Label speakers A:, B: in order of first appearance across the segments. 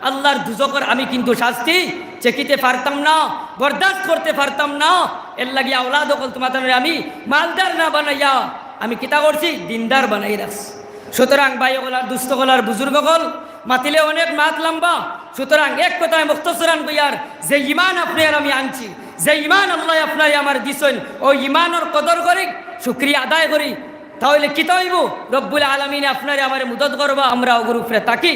A: আল্লাহর দুজকের আমি কিন্তু শাস্তি চেকিতে পারতাম না, বরদাস্ত করতে পারতাম না। এর লাগিয়া আওলাদ হকল তোমাদের আমি মালদার না বানাইয়া আমি কিতা করছি, দিনদার বানাই রাখছি। সুতরাং ভাই হলার দুস্থ হলার বুজুর্গ হল মাতিলে অনেক মাত লম্বা। সুতরাং এক কথায় মুখতসরান কইয়ার যে ইমান আপনি আর আমি আনছি, যে ইমান আল্লাহ আপনার আমার দিছেন, ওই ইমানের কদর করি, শুকরিয়া আদায় করি, তাহলে কি হইব? রব্বুল আলামিন আপনারে আমার মুদত করবা, আমরা ওগুর উপরে তাকি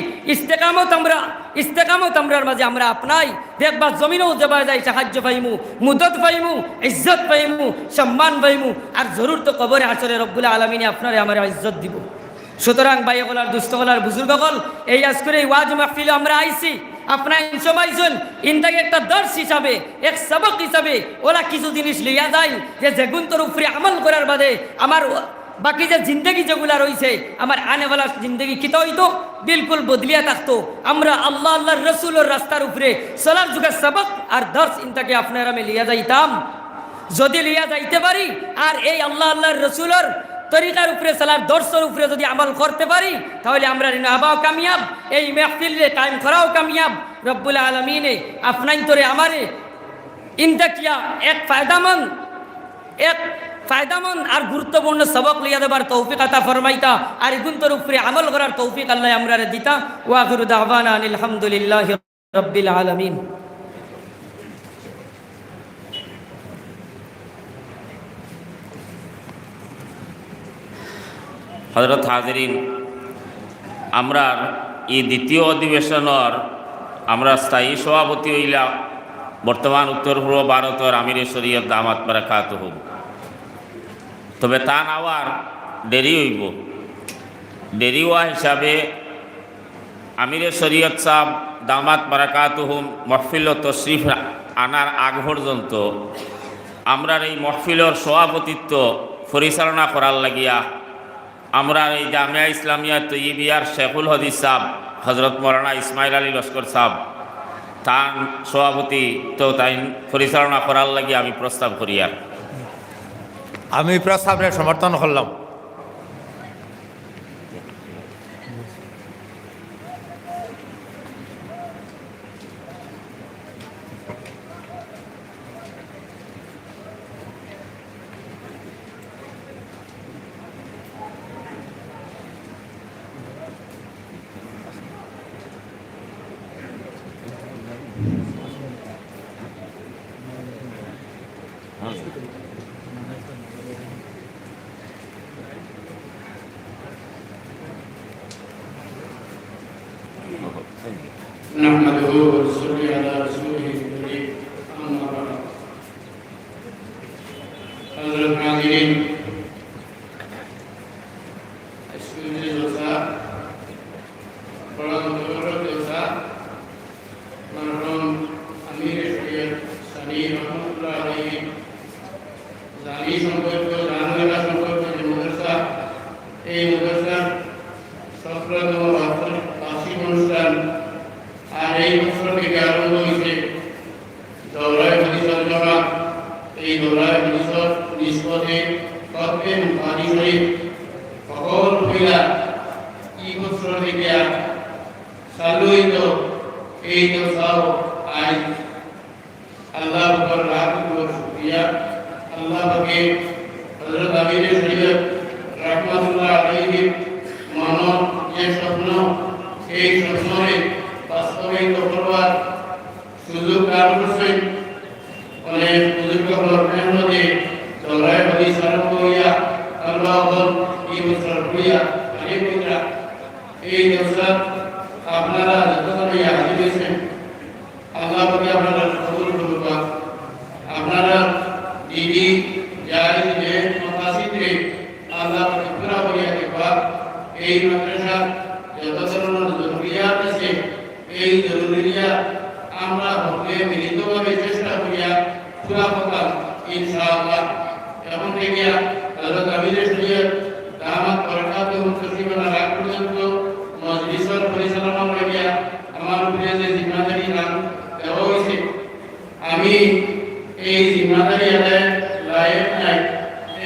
A: ইস্তেকামত আমরার মাঝে আমরা আপনাই দেখবা জমিনও যাবা যাই সাহায্য পাইমু, মুদত পাইমু, ইজ্জত পাইমু, সম্মান পাইমু, আর জরুর তো কবরে আসলে রব্বুল আলামিনে আপনারে আমার ইজ্জত দিব। সুতরাং ভাই হলার দুস্থ হলার বুজুর্গ হল এই আজ করে ওয়াজ মাহফিলে আমরা আইছি, আপনার ইনসমাইজন ইনটাকে একটা দর্শ হিসাবে, এক সবক হিসাবে ওরা কিছু জিনিস লইয়া যায় যে যেগুন্তর উপরে আমল করার বাদে আমার বাকি যে জিন্দগি যেগুলা রয়েছে, আমার আনেওয়ালা জিন্দগি কিতা হইতো বিলকুল বদলিয়া থাকতো। আমরা আল্লাহ আল্লাহর রসুলের রাস্তার উপরে চলার যুগের সবক আর দর্শ ইনটাকে আপনারা আমি লিয়া যাইতাম। যদি লিয়া যাইতে পারি আর এই আল্লাহ আল্লাহর রসুলের তরিকার উপরে চলার দর্শের উপরে যদি আমল করতে পারি, তাহলে আমরা আবাও কামিয়াব, এই মাহফিলে কায়েম করাও কামিয়াব। রব্বুল আলামিনে আপনাই তোরে আমারে ইনতাকিয়া এক ফায়দামন্দ আর গুরুত্বপূর্ণ সবক লিয়া দেবার তৌফিক আতা ফরমাইতা, আর এগুন্তর উপরে আমল করার তৌফিক আল্লাহ আমরা দিতা। ওয়া আখিরু দাওয়ানা আনিল হামদুলিল্লাহি রাব্বিল আলামিন।
B: হযরত হাজিরিন, আমরা এই দ্বিতীয় অধিবেশনের আমরা স্থায়ী সভাপতি হইলা বর্তমান উত্তর পূর্ব ভারতের আমিরে শরীয়ত দামাত বারাকাতুহু। তবে তা নেওয়ার দেরি হইব। দেরি হওয়া হিসাবে আমিরে শরীয়ত সাহেব দামাত বারাকাতুহু মহফিল তশরিফ আনার আগ পর্যন্ত আমরা এই মহফিলের সভাপতিত্ব পরিচালনা করার লাগিয়া আমরা এই জামিয়া ইসলামিয়া তৈয়বিয়ার শেখুল হদিস সাহেব হজরত মৌলানা ইসমাইল আলী লস্কর সাহেব তার সভাপতি তো তাই পরিচালনা করার লাগি আমি প্রস্তাব করি। আর
C: আমি প্রস্তাবের সমর্থন করলাম।
D: نحمده ونصلي على رسوله الكريم أما بعد حضرت حاضرين اسکولی جلسہ بڑا متبرک جلسہ مرحوم امیر شریعت ثانی رحمۃ اللہ علیہ জানি সম্পর্ক জানালা সম্পর্ক যে মাদ্রাসা, এই মাদ্রাসার 17তম বার্ষিক অনুষ্ঠান আর এই বছর থেকে আরম্ভ হয়েছে দৌড়ায় হাদিসের জমা। এই দৌড়ায় হাদিসের নিষ্পত্তি তত্ত্বে হাদিস শরীফ সকল মহিলা এই বছর থেকে চালু হইত। এই জলসাও আজ আল্লাহ উপর লাখ শুকরিয়া। আল্লাহ পাকে হযরত আমিরে শরীয়ত রাহমাতুল্লাহ আলাইহি মানব যে স্বপ্ন, এই স্বপ্নকে বাস্তবায়িত করবার সুযোগ দান করছেন। অনেক বুজুর্গ হল মেহনতে দৌড়ায় হাদিস আরম্ভ হইয়া আল্লাহ এই বছর হইয়া অনেক বইরা এই জলসা আপনারা যতক্ষণ হাজির হয়েছেন, আল্লাহ পাকে আপনারা কবুল করুক। আপনারা দিদি যাই যে মাতাসিতে আল্লাহ পাকে পুরা হইয়া দেখবা। এই মাদ্রাসা যত ধরনের জরুরিয়াত আছে, এই জরুরিয়াত আমরা হলে মিলিতভাবে চেষ্টা করিয়া পুরা করতাম ইনশাআল্লাহ। এখন থেকে হযরত আমিরে শরীয়ত দামাত বারাকাতুহু তশরিফানা রাখ পর্যন্ত মজলিসের পরিচালনা করিয়া আমার উপরে যে জিম্মাদারি নাম দেওয়া হয়েছে, আমি এই জিম্মাদারি আদায় লায়ক নাই।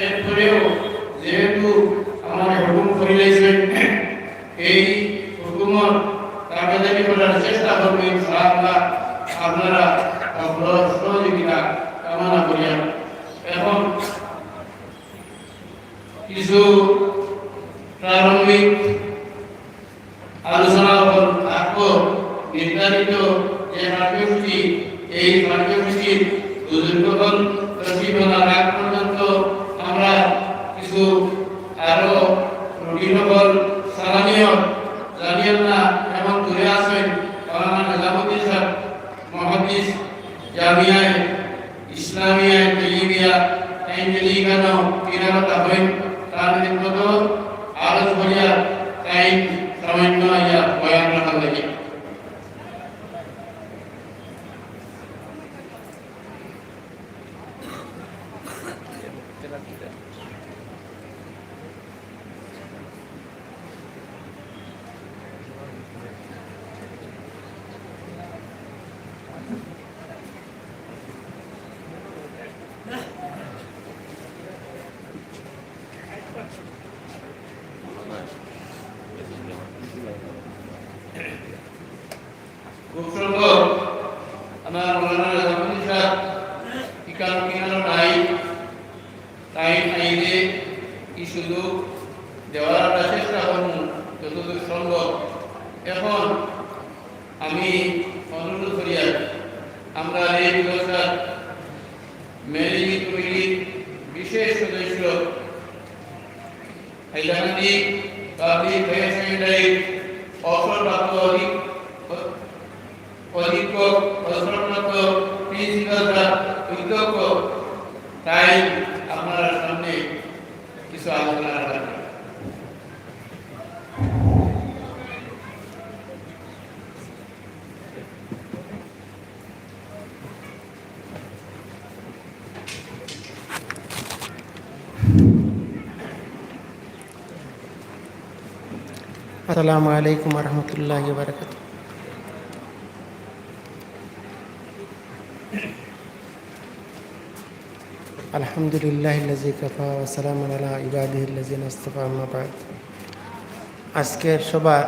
D: এরপরেও যেহেতু আমার হুকুম করিলেছেন, এই হুকুমত কাগজারি করার চেষ্টা রকমের সাহায্য আপনারা সহযোগিতা কামনা করিয়া এখন কিছু প্রারম্ভিক আলোচনা থাকবো। নির্ধারিত যে কার্যসূচি, এই কার্যসূচির উদ্বোধন প্রশিক্ষণের আগ পর্যন্ত আমরা কিছু আরো রুটিনবল সালামিও জানিয়েন না এবং ঘুরে আসেন মাওলানা নিজামুদ্দিন সাহেব মহাদিস জামিয়ায় ইসলামিয়া তৈয়িবিয়া এঞ্জেলিকানো কিরামত হইন তার নির্গত আলোচ বলিয়া টাইম সামান্য ইয়া বয়ান রাখা লাগে। খুব সুন্দর আমার মাওলানা নিজামুদ্দিন সাহেব ঠিকানো নাই তাই আইনে কি শুধু দেওয়ার একটা চেষ্টা করুন যতদূর সম্ভব। এখন আমি অনুরোধ করি আমরা এই ব্যবস্থার ম্যানেজিং কমিটির বিশেষ সদস্য হাইলাকান্দি পাবলিক হায়ার সেকেন্ডারি অবসরপ্রাপ্ত অধীক্ষক অবসরপ্রাপ্ত প্রিন্সিপালরা অধ্যক্ষ তাই আপনার সামনে কিছু আলোচনা রাখবেন।
E: আসসালামু আলাইকুম রহমতুল্লাহ বারকাত। আলহামদুলিল্লাহিল্লাযী কাফা ওয়া সালামুন আলা ইবাদিহিল্লাযীনা ইসতাফা, আম্মা বা'দ। আজকের সভার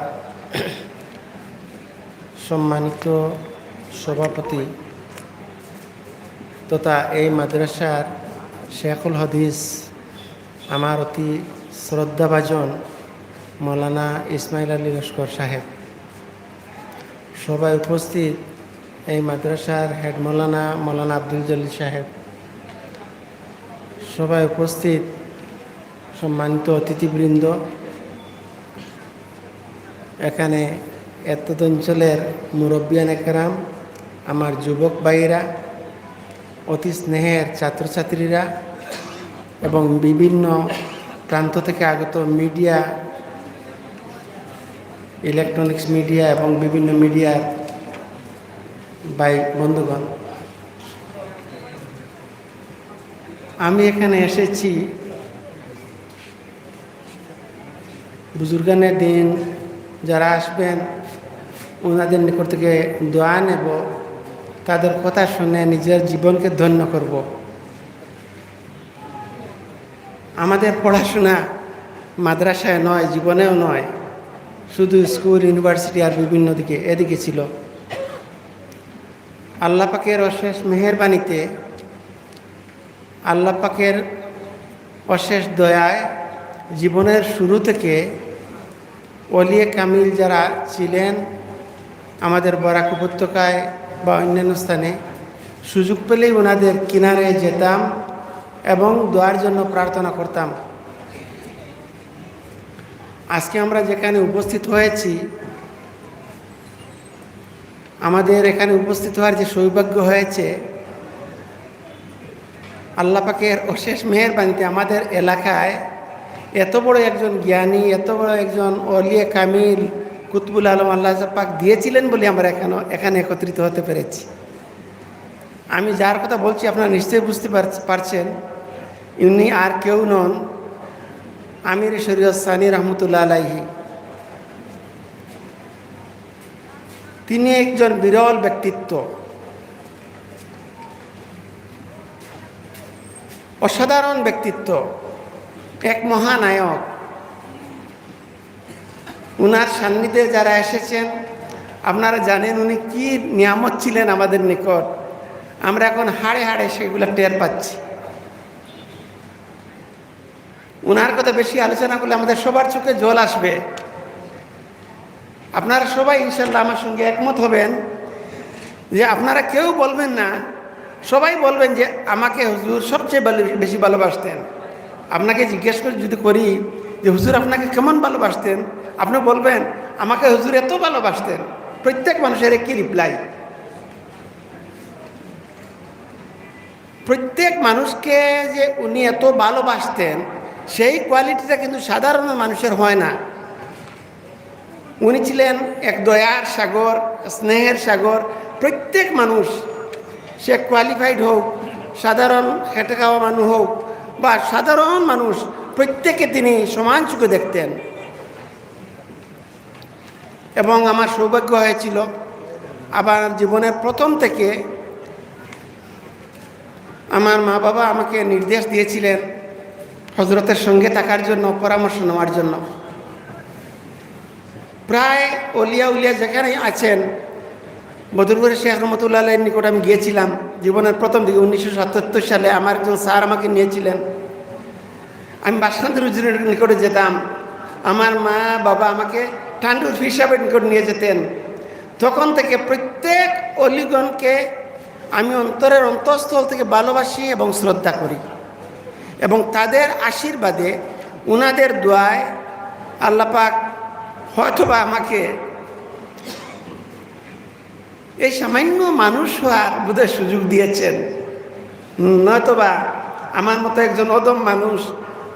E: সম্মানিত সভাপতি তথা এই মাদ্রাসার শেখুল হাদিস আমার অতি শ্রদ্ধাভাজন মৌলানা ইসমাইল আলী লস্কর সাহেব, সবাই উপস্থিত এই মাদ্রাসার হেড মৌলানা আব্দুল জলিল সাহেব, সবাই উপস্থিত সম্মানিত অতিথিবৃন্দ, এখানে এতদ অঞ্চলের মুরব্বিয়ান একরাম, আমার যুবক ভাইয়েরা, অতি স্নেহের ছাত্রছাত্রীরা এবং বিভিন্ন প্রান্ত থেকে আগত মিডিয়া, ইলেকট্রনিক্স মিডিয়া এবং বিভিন্ন মিডিয়ার ভাই বন্ধুগণ, আমি এখানে এসেছি বুজুর্গানের দিন যারা আসবেন ওনাদের নিকট থেকে দোয়া নেব, তাদের কথা শুনে নিজের জীবনকে ধন্য করব। আমাদের পড়াশোনা মাদ্রাসায় নয়, জীবনেও নয়, শুধু স্কুল, ইউনিভার্সিটি আর বিভিন্ন এদিকে ছিল। আল্লাহ পাকের অশেষ মেহেরবানিতে, আল্লাহ পাকের অশেষ দয়ায় জীবনের শুরু থেকে ওলিয়ে কামিল যারা ছিলেন আমাদের বরাক উপত্যকায় বা অন্যান্য স্থানে, সুযোগ পেলেই ওনাদের কিনারে যেতাম এবং দোয়ার জন্য প্রার্থনা করতাম। আজকে আমরা যেখানে উপস্থিত হয়েছি, আমাদের এখানে উপস্থিত হওয়ার যে সৌভাগ্য হয়েছে আল্লাহ পাকের অশেষ মেহেরবানিতে আমাদের এলাকায় এত বড় একজন জ্ঞানী, এত বড় একজন ওলিয়ে কামিল কুতবুল আলম আল্লাহ পাক দিয়েছিলেন বলে আমরা এখানে একত্রিত হতে পেরেছি। আমি যার কথা বলছি আপনারা নিশ্চয়ই বুঝতে পারছেন, ইনি আর কেউ নন, আমির শরীয়ত সানি রহমতুল্লাহ আলাইহি। তিনি একজন বিরল ব্যক্তিত্ব, অসাধারণ ব্যক্তিত্ব, এক মহানায়ক। উনার সান্নিধ্যে যারা এসেছেন আপনারা জানেন উনি কি নিয়ামত ছিলেন আমাদের নিকট। আমরা এখন হাড়ে হাড়ে সেগুলো টের পাচ্ছি। ওনার কথা বেশি আলোচনা করলে আমাদের সবার চোখে জল আসবে। আপনারা সবাই ইনশাল্লাহ আমার সঙ্গে একমত হবেন যে আপনারা কেউ বলবেন না, সবাই বলবেন যে আমাকে হুজুর সবচেয়ে বেশি ভালোবাসতেন। আপনাকে জিজ্ঞেস করে যদি করি যে হুজুর আপনাকে কেমন ভালোবাসতেন, আপনি বলবেন আমাকে হুজুর এত ভালোবাসতেন। প্রত্যেক মানুষের একই রিপ্লাই। প্রত্যেক মানুষকে যে উনি এত ভালোবাসতেন সেই কোয়ালিটিটা কিন্তু সাধারণ মানুষের হয় না। উনি ছিলেন এক দয়ার সাগর, স্নেহের সাগর। প্রত্যেক মানুষ, সে কোয়ালিফাইড হোক, সাধারণ খেটে খাওয়া মানুষ হোক বা সাধারণ মানুষ, প্রত্যেকে তিনি সমান চোখে দেখতেন। এবং আমার সৌভাগ্য হয়েছিল আবার জীবনের প্রথম থেকে আমার মা বাবা আমাকে নির্দেশ দিয়েছিলেন হজরতের সঙ্গে থাকার জন্য, পরামর্শ নেওয়ার জন্য। প্রায় অলিয়া উলিয়া যেখানে আছেন, বদরপুরের শেখ রহমতুল্লাহ আলাইহির নিকট আমি গিয়েছিলাম জীবনের প্রথম দিকে। 1977 সালে আমার একজন স্যার আমাকে নিয়েছিলেন। আমি বাসকান্তের হুজুরের নিকটে যেতাম। আমার মা বাবা আমাকে টান্ডুর পীর সাহেবের নিকট নিয়ে যেতেন। তখন থেকে প্রত্যেক অলিগণকে আমি অন্তরের অন্তঃস্থল থেকে ভালোবাসি এবং শ্রদ্ধা করি। এবং তাদের আশীর্বাদে, উনাদের দোয়ায় আল্লাহ পাক হয়তোবা আমাকে এই সামান্য মানুষ হওয়ার বোধহয় সুযোগ দিয়েছেন। নয়তোবা আমার মতো একজন অদম মানুষ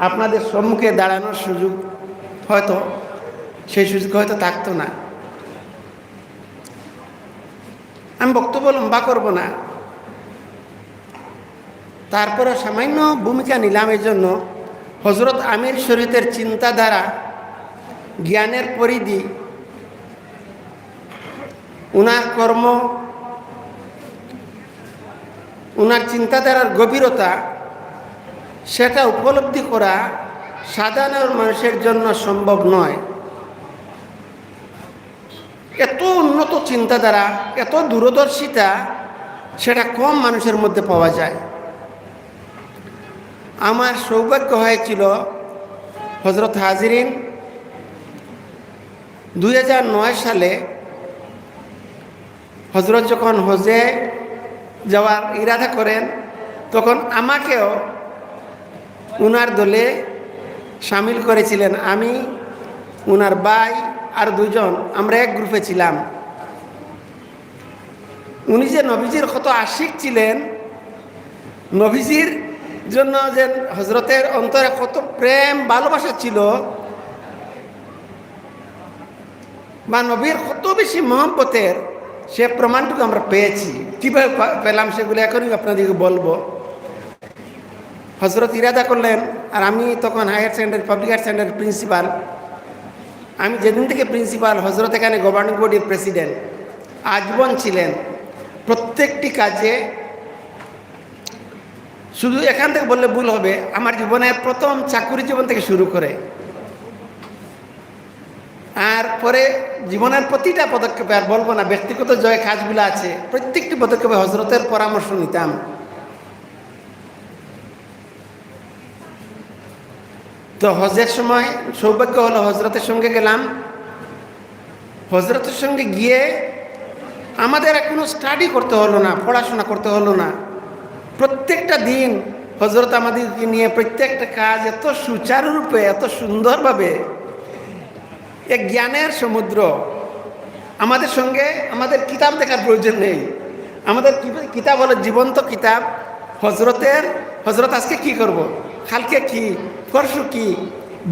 E: আপনাদের সম্মুখে দাঁড়ানোর সুযোগ হয়তো, সেই সুযোগ হয়তো থাকতো না। আমি বক্তব্য লম্বা করব না, তারপরে সামান্য ভূমিকা নিলাম। এই জন্য হজরত আমির শরীফের চিন্তাধারা, জ্ঞানের পরিধি, উনার কর্ম, উনার চিন্তাধারার গভীরতা, সেটা উপলব্ধি করা সাধারণ মানুষের জন্য সম্ভব নয়। এত উন্নত চিন্তাধারা, এত দূরদর্শিতা, সেটা কম মানুষের মধ্যে পাওয়া যায়। আমার সৌভাগ্য হয়েছিল হজরত হাজিরিন 2009 সালে হজরত যখন হজে যাওয়ার ইরাদা করেন, তখন আমাকেও উনার দলে সামিল করেছিলেন। আমি, উনার ভাই আর দুজন, আমরা এক গ্রুপে ছিলাম। উনি যে নবীজির কত আশিক ছিলেন, নবীজির জন্য যে হজরতের অন্তরে কত প্রেম ভালোবাসা ছিল, বা নবীর কত বেশি মহব্বতের, সে প্রমাণটুকু আমরা পেয়েছি। কীভাবে পেলাম সেগুলো এখনই আপনাদেরকে বলবো। হজরত ইরাদা করলেন, আর আমি তখন হায়ার সেকেন্ডারি, পাবলিক হায়ার সেকেন্ডারির প্রিন্সিপাল। আমি যেদিন থেকে প্রিন্সিপাল, হজরত এখানে গভর্নিং বডির প্রেসিডেন্ট আজীবন ছিলেন। প্রত্যেকটি কাজে, শুধু এখান থেকে বললে ভুল হবে, আমার জীবনের প্রথম চাকুরি জীবন থেকে শুরু করে আর পরে জীবনের প্রতিটা পদক্ষেপে, আর বলবো না, ব্যক্তিগত যে কাজগুলো আছে প্রত্যেকটি পদক্ষেপে হজরতের পরামর্শ নিতাম। তো হজের সময় সৌভাগ্য হলো, হজরতের সঙ্গে গেলাম। হজরতের সঙ্গে গিয়ে আমাদের কোনো স্টাডি করতে হলো না, পড়াশোনা করতে হলো না। প্রত্যেকটা দিন হজরত আমাদেরকে নিয়ে প্রত্যেকটা কাজ এত সুচারুরূপে, এত সুন্দরভাবে, এক জ্ঞানের সমুদ্র। আমাদের সঙ্গে আমাদের কিতাব দেখার প্রয়োজন নেই। আমাদের কিতাব হলো জীবন্ত কিতাব। হজরত আজকে কি করব, কালকে কি, পরশু কি,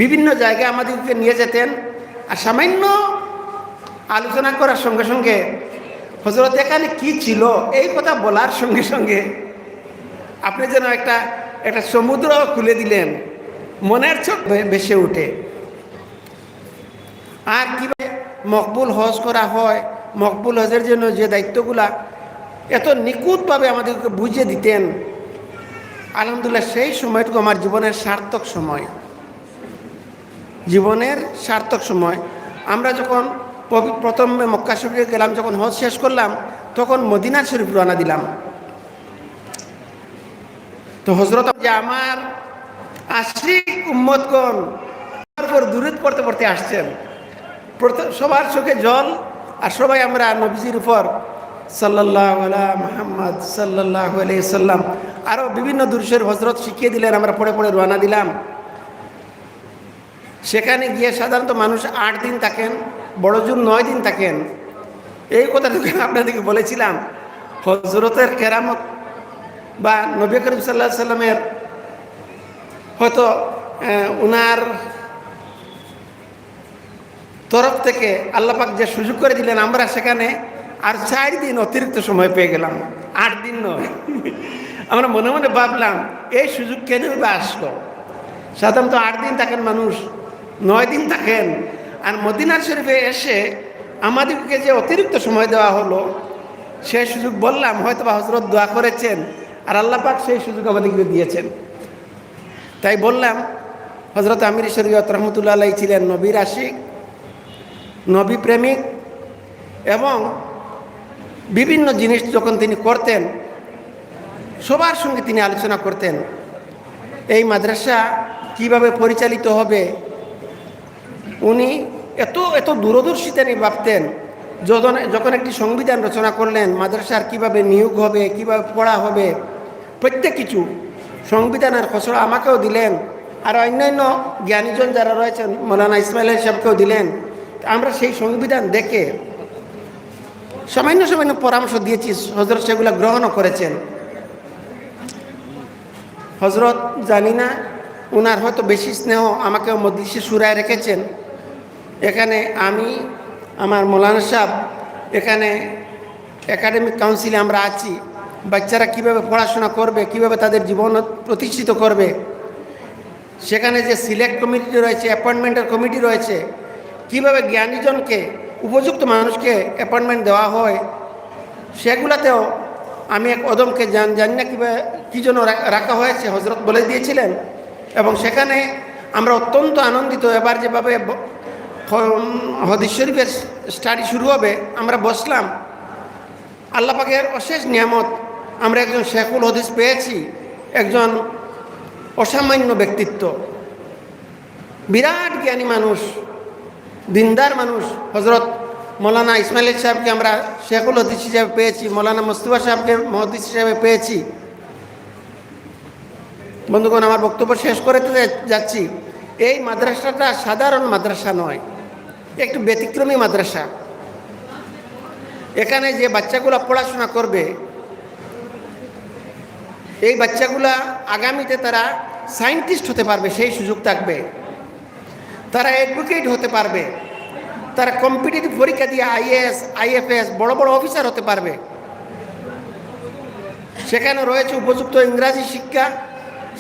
E: বিভিন্ন জায়গায় আমাদেরকে নিয়ে যেতেন। আর সামান্য আলোচনা করার সঙ্গে সঙ্গে হজরত এখানে কি ছিল এই কথা বলার সঙ্গে সঙ্গে আপনি যেন একটা সমুদ্র খুলে দিলেন, মনের চোখ ভেসে উঠে। আর কীভাবে মকবুল হজ করা হয়, মকবুল হজের জন্য যে দায়িত্বগুলা এত নিখুঁতভাবে আমাদেরকে বুঝিয়ে দিতেন। আলহামদুলিল্লাহ, সেই সময়টুকু আমার জীবনের সার্থক সময়। জীবনের সার্থক সময়। আমরা যখন প্রথমে মক্কা শরীফে গেলাম, যখন হজ শেষ করলাম তখন মদিনা শরীফ রওনা দিলাম। তো হজরত যে আমার আশিক উম্মতগণ তারপর দুরূদ পড়তে পড়তে আসছেন, সবার চোখে জল, আর সবাই আমরা নবীজির উপর সাল্লাল্লাহু আলা মুহাম্মদ সাল্লাল্লাহু আলাইহি সাল্লাম আরও বিভিন্ন দুরূদের হজরত শিখিয়ে দিলেন, আমরা পড়ে পড়ে রওনা দিলাম। সেখানে গিয়ে সাধারণত মানুষ 8 দিন থাকেন, বড় জোর 9 দিন থাকেন। এই কথাটুকু আপনাদেরকে বলেছিলাম, হজরতের কেরামত বা নবী করিম সাল্লাল্লাহু আলাইহি সাল্লামের হয়তো উনার তরফ থেকে আল্লাহ পাক যে সুযোগ করে দিলেন, আমরা সেখানে আর 4 দিন অতিরিক্ত সময় পেয়ে গেলাম, 8 দিন নয়। আমরা মনে মনে ভাবলাম এই সুযোগ কেন বা আসলো। সাধারণত 8 দিন থাকেন মানুষ, 9 দিন থাকেন, আর মদিনা শরীফে এসে আমাদেরকে যে অতিরিক্ত সময় দেওয়া হলো সেই সুযোগ বললাম হয়তো বা হজরত দোয়া করেছেন আর আল্লাহ পাক সেই সুযোগ আমাদেরকে দিয়েছেন। তাই বললাম হজরত আমির শরীয়ত রহমতুল্লাহ আলাইহি ছিলেন নবীর আশিক, নবী প্রেমিক, এবং বিভিন্ন জিনিস যখন তিনি করতেন সবার সঙ্গে তিনি আলোচনা করতেন। এই মাদ্রাসা কিভাবে পরিচালিত হবে উনি এত এত দূরদর্শিতা নিয়ে ভাবতেন। যখন একটি সংবিধান রচনা করলেন, মাদ্রাসার কিভাবে নিয়োগ হবে, কিভাবে পড়া হবে, প্রত্যেক কিছু সংবিধানের খসড়া আমাকেও দিলেন, আর অন্যান্য জ্ঞানীজন যারা রয়েছেন মৌলানা ইসমাইল সাহেবকেও দিলেন। আমরা সেই সংবিধান দেখে সামান্য সামান্য পরামর্শ দিয়েছি, হজরত সেগুলো গ্রহণও করেছেন। হজরত জানি না ওনার হয়তো বেশি স্নেহ আমাকেও মজলিসে সুরায় রেখেছেন। এখানে আমি, আমার মৌলানা সাহেব, এখানে একাডেমিক কাউন্সিলে আমরা আছি। বাচ্চারা কিভাবে পড়াশোনা করবে, কিভাবে তাদের জীবন প্রতিষ্ঠিত করবে, সেখানে যে সিলেক্ট কমিটি রয়েছে, অ্যাপয়েন্টমেন্টের কমিটি রয়েছে, কিভাবে জ্ঞানীজনকে, উপযুক্ত মানুষকে অ্যাপয়েন্টমেন্ট দেওয়া হয়, সেগুলাতেও আমি এক অদমকে জানি না কীভাবে কী জন্য রাখা হয়েছে, হজরত বলে দিয়েছিলেন। এবং সেখানে আমরা অত্যন্ত আনন্দিত। এবার যেভাবে হাদিস শরীফের স্টাডি শুরু হবে, আমরা বসলাম, আল্লাহ পাকের অশেষ নিয়ামত, আমরা একজন শেখুল হাদিস পেয়েছি, একজন অসামান্য ব্যক্তিত্ব, বিরাট জ্ঞানী মানুষ, দিনদার মানুষ। হজরত মৌলানা ইসমাইল সাহেবকে আমরা শেখুল হাদিস হিসাবে পেয়েছি, মৌলানা মুস্তাফা সাহেবকে মুহাদ্দিস হিসাবে পেয়েছি। বন্ধুগণ, আমার বক্তব্য শেষ করে যাচ্ছি। এই মাদ্রাসাটা সাধারণ মাদ্রাসা নয়, একটু ব্যতিক্রমী মাদ্রাসা। এখানে যে বাচ্চাগুলো পড়াশোনা করবে, এই বাচ্চাগুলা আগামীতে তারা সায়েন্টিস্ট হতে পারবে, সেই সুযোগ থাকবে। তারা অ্যাডভোকেট হতে পারবে, তারা কম্পিটিটিভ পরীক্ষা দিয়ে IAS, IFS বড় বড় অফিসার হতে পারবে। সেখানে রয়েছে উপযুক্ত ইংরাজি শিক্ষা,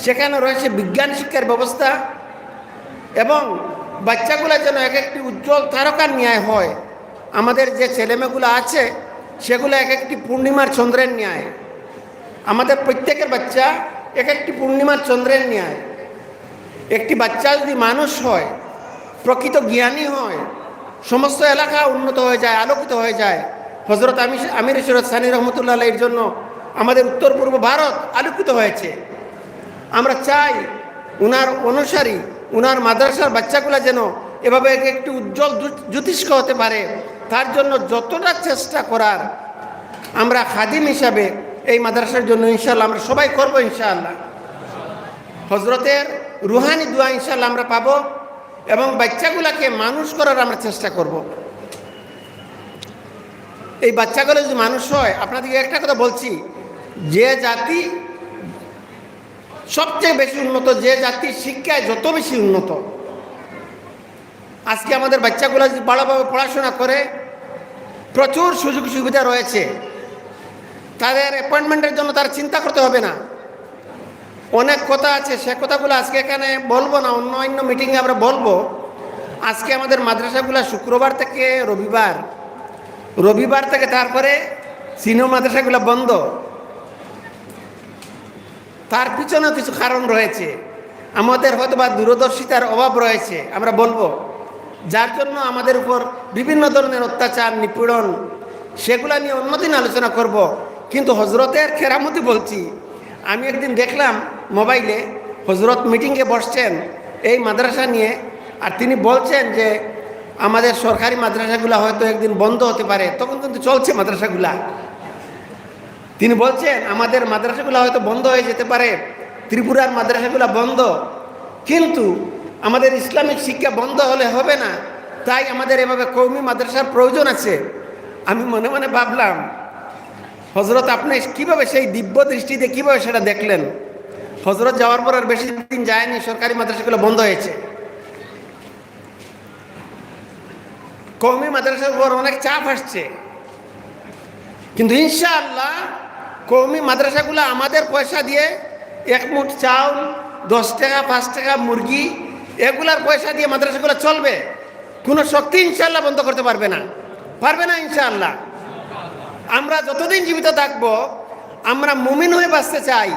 E: সেখানে রয়েছে বিজ্ঞান শিক্ষার ব্যবস্থা, এবং বাচ্চাগুলো যেন এক একটি উজ্জ্বল তারকার ন্যায় হয়। আমাদের যে ছেলেমেয়েগুলো আছে সেগুলো এক একটি পূর্ণিমার চন্দ্রের ন্যায়। আমাদের প্রত্যেকের বাচ্চা এক একটি পূর্ণিমার চন্দ্রের ন্যায়। একটি বাচ্চা যদি মানুষ হয়, প্রকৃত জ্ঞানী হয়, সমস্ত এলাকা উন্নত হয়ে যায়, আলোকিত হয়ে যায়। হজরত আমির শরীয়ত সানি রহমতুল্লাহ আলাইহির জন্য আমাদের উত্তর পূর্ব ভারত আলোকিত হয়েছে। আমরা চাই উনার অনুসারী, উনার মাদ্রাসার বাচ্চাগুলো যেন এভাবে একটি উজ্জ্বল জ্যোতিষ্ক হতে পারে। তার জন্য যতটা চেষ্টা করার আমরা খাদিম হিসাবে এই মাদ্রাসার জন্য ইনশাআল্লাহ আমরা সবাই করবো। ইনশাআল্লাহ হজরতের রুহানি দোয়া ইনশাআল্লাহ আমরা পাবো, এবং বাচ্চাগুলোকে মানুষ করার আমরা চেষ্টা করব। এই বাচ্চাগুলো যদি মানুষ হয়, আপনাদেরকে একটা কথা বলছি, যে জাতি সবচেয়ে বেশি উন্নত, যে জাতির শিক্ষায় যত বেশি উন্নত, আজকে আমাদের বাচ্চাগুলো যদি ভালোভাবে পড়াশোনা করে, প্রচুর সুযোগ সুবিধা রয়েছে। তাদের অ্যাপয়েন্টমেন্টের জন্য তার চিন্তা করতে হবে না। অনেক কথা আছে, সে কথাগুলো আজকে এখানে বলবো না, অন্য মিটিংয়ে আমরা বলবো। আজকে আমাদের মাদ্রাসাগুলো শুক্রবার থেকে রবিবার থেকে তারপরে সিনিয়র মাদ্রাসাগুলো বন্ধ। তার পিছনেও কিছু কারণ রয়েছে, আমাদের হয়তো বা দূরদর্শিতার অভাব রয়েছে, আমরা বলবো। যার জন্য আমাদের উপর বিভিন্ন ধরনের অত্যাচার নিপীড়ন, সেগুলা নিয়ে অন্যদিন আলোচনা করব। কিন্তু হজরতের কেরামতি বলছি, আমি একদিন দেখলাম মোবাইলে হজরত মিটিংয়ে বসছেন এই মাদ্রাসা নিয়ে, আর তিনি বলছেন যে আমাদের সরকারি মাদ্রাসাগুলা হয়তো একদিন বন্ধ হতে পারে। তখন কিন্তু চলছে মাদ্রাসাগুলা। তিনি বলছেন আমাদের মাদ্রাসাগুলো হয়তো বন্ধ হয়ে যেতে পারে, ত্রিপুরার মাদ্রাসাগুলো বন্ধ, কিন্তু আমাদের ইসলামিক শিক্ষা বন্ধ হলে হবে না, তাই আমাদের এভাবে কওমি মাদ্রাসার প্রয়োজন আছে। আমি মনে মনে ভাবলাম, হজরত আপনি কীভাবে সেই দিব্য দৃষ্টিতে কীভাবে সেটা দেখলেন? হজরত যাওয়ার পর আর বেশি দিন যায়নি, সরকারি মাদ্রাসাগুলো বন্ধ হয়েছে। কওমি মাদ্রাসার উপর অনেক চাপ আসছে, কিন্তু ইনশাআল্লাহ কওমি মাদ্রাসাগুলো আমাদের পয়সা দিয়ে এক মুঠ চাউল, 10 টাকা 5 টাকা মুরগি, এগুলার পয়সা দিয়ে মাদ্রাসাগুলো চলবে। কোনো শক্তি ইনশাআল্লাহ বন্ধ করতে পারবে না, পারবে না ইনশাআল্লাহ। আমরা যতদিন জীবিত থাকবো আমরা মুমিন হয়ে বাঁচতে চাই।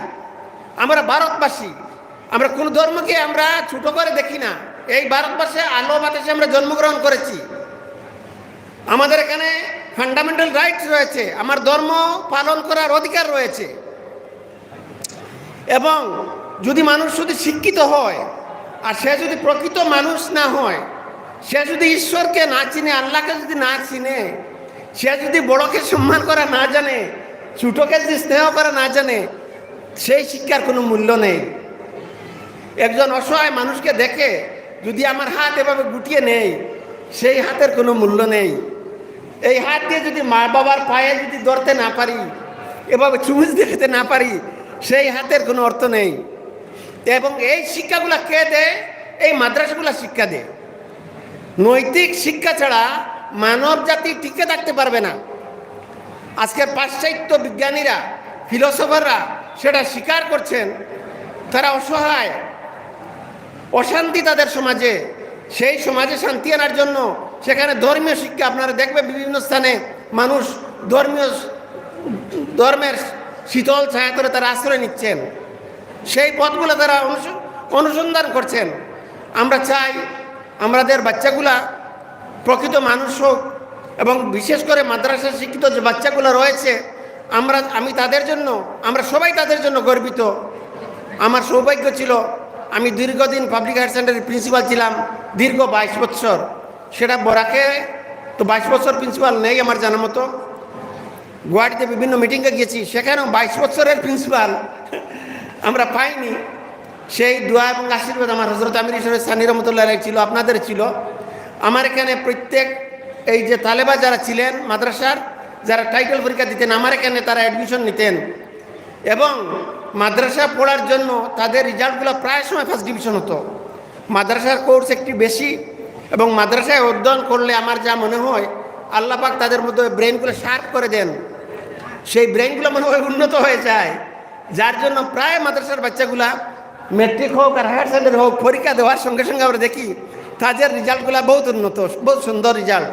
E: আমরা ভারতবাসী, আমরা কোনো ধর্মকে আমরা ছোট করে দেখি না। এই ভারতবর্ষে আলো বাতাসে আমরা জন্মগ্রহণ করেছি। আমাদের এখানে ফান্ডামেন্টাল রাইটস রয়েছে, আমার ধর্ম পালন করার অধিকার রয়েছে। এবং যদি মানুষ শুধু শিক্ষিত হয় আর সে যদি প্রকৃত মানুষ না হয়, সে যদি ঈশ্বরকে না চিনে, আল্লাহকে যদি না চিনে, সে যদি বড়কে সম্মান করা না জানে, ছোটকে যদি স্নেহ করা না জানে, সেই শিক্ষার কোনো মূল্য নেই। একজন অসহায় মানুষকে দেখে যদি আমার হাত এভাবে গুটিয়ে নেই, সেই হাতের কোনো মূল্য নেই। এই হাত দিয়ে যদি মা বাবার পায়ে যদি ধরতে না পারি, এভাবে চুমুচ দেখতে না পারি, সেই হাতের কোনো অর্থ নেই। এবং এই শিক্ষাগুলা কে দেয়? এই মাদ্রাসাগুলা শিক্ষা দেয়। নৈতিক শিক্ষা ছাড়া মানব জাতি টিকে থাকতে পারবে না। আজকের পাশ্চাত্য বিজ্ঞানীরা, ফিলোসফাররা সেটা স্বীকার করছেন। তারা অসহায়, অশান্তি তাদের সমাজে। সেই সমাজে শান্তি আনার জন্য সেখানে ধর্মীয় শিক্ষা, আপনারা দেখবেন বিভিন্ন স্থানে মানুষ ধর্মের শীতল ছায়া করে তারা আশ্রয় নিচ্ছেন। সেই পথগুলো তারা অনুসন্ধান করছেন। আমরা চাই আমাদের বাচ্চাগুলা প্রকৃত মানুষ হোক, এবং বিশেষ করে মাদ্রাসা শিক্ষিত যে বাচ্চাগুলো রয়েছে, আমি তাদের জন্য, আমরা সবাই তাদের জন্য গর্বিত। আমার সৌভাগ্য ছিল, আমি দীর্ঘদিন পাবলিক হায়ার সেকেন্ডারি প্রিন্সিপাল ছিলাম, দীর্ঘ 22 বছর। সেটা বরাকে তো 22 বছর প্রিন্সিপাল নেই আমার জানা মতো। গুয়াহাটিতে বিভিন্ন মিটিংয়ে গিয়েছি, সেখানেও 22 বছরের প্রিন্সিপাল আমরা পাইনি। সেই দোয়া এবং আশীর্বাদ আমার হজরত আমির ঈশ্বরের সানি রহমতুল্লাহ ছিল, আপনাদের ছিল। আমার এখানে প্রত্যেক এই যে তালেবা যারা ছিলেন মাদ্রাসার, যারা টাইটেল পরীক্ষা দিতেন, আমার এখানে তারা অ্যাডমিশন নিতেন। এবং মাদ্রাসা পড়ার জন্য তাদের রেজাল্টগুলো প্রায় সময় ফার্স্ট ডিভিশন হতো। মাদ্রাসার কোর্স একটি বেশি, এবং মাদ্রাসায় অধ্যয়ন করলে আমার যা মনে হয় আল্লাহ পাক তাদের মধ্যে ব্রেনগুলো শার্প করে দেন, সেই ব্রেনগুলো মনে হয় উন্নত হয়ে যায়। যার জন্য প্রায় মাদ্রাসার বাচ্চাগুলা মেট্রিক হোক আর হায়ার সেকেন্ডারি হোক, পরীক্ষা দেওয়ার সঙ্গে সঙ্গে আমরা দেখি তাদের রেজাল্টগুলো বহুত উন্নত, বহুত সুন্দর রেজাল্ট।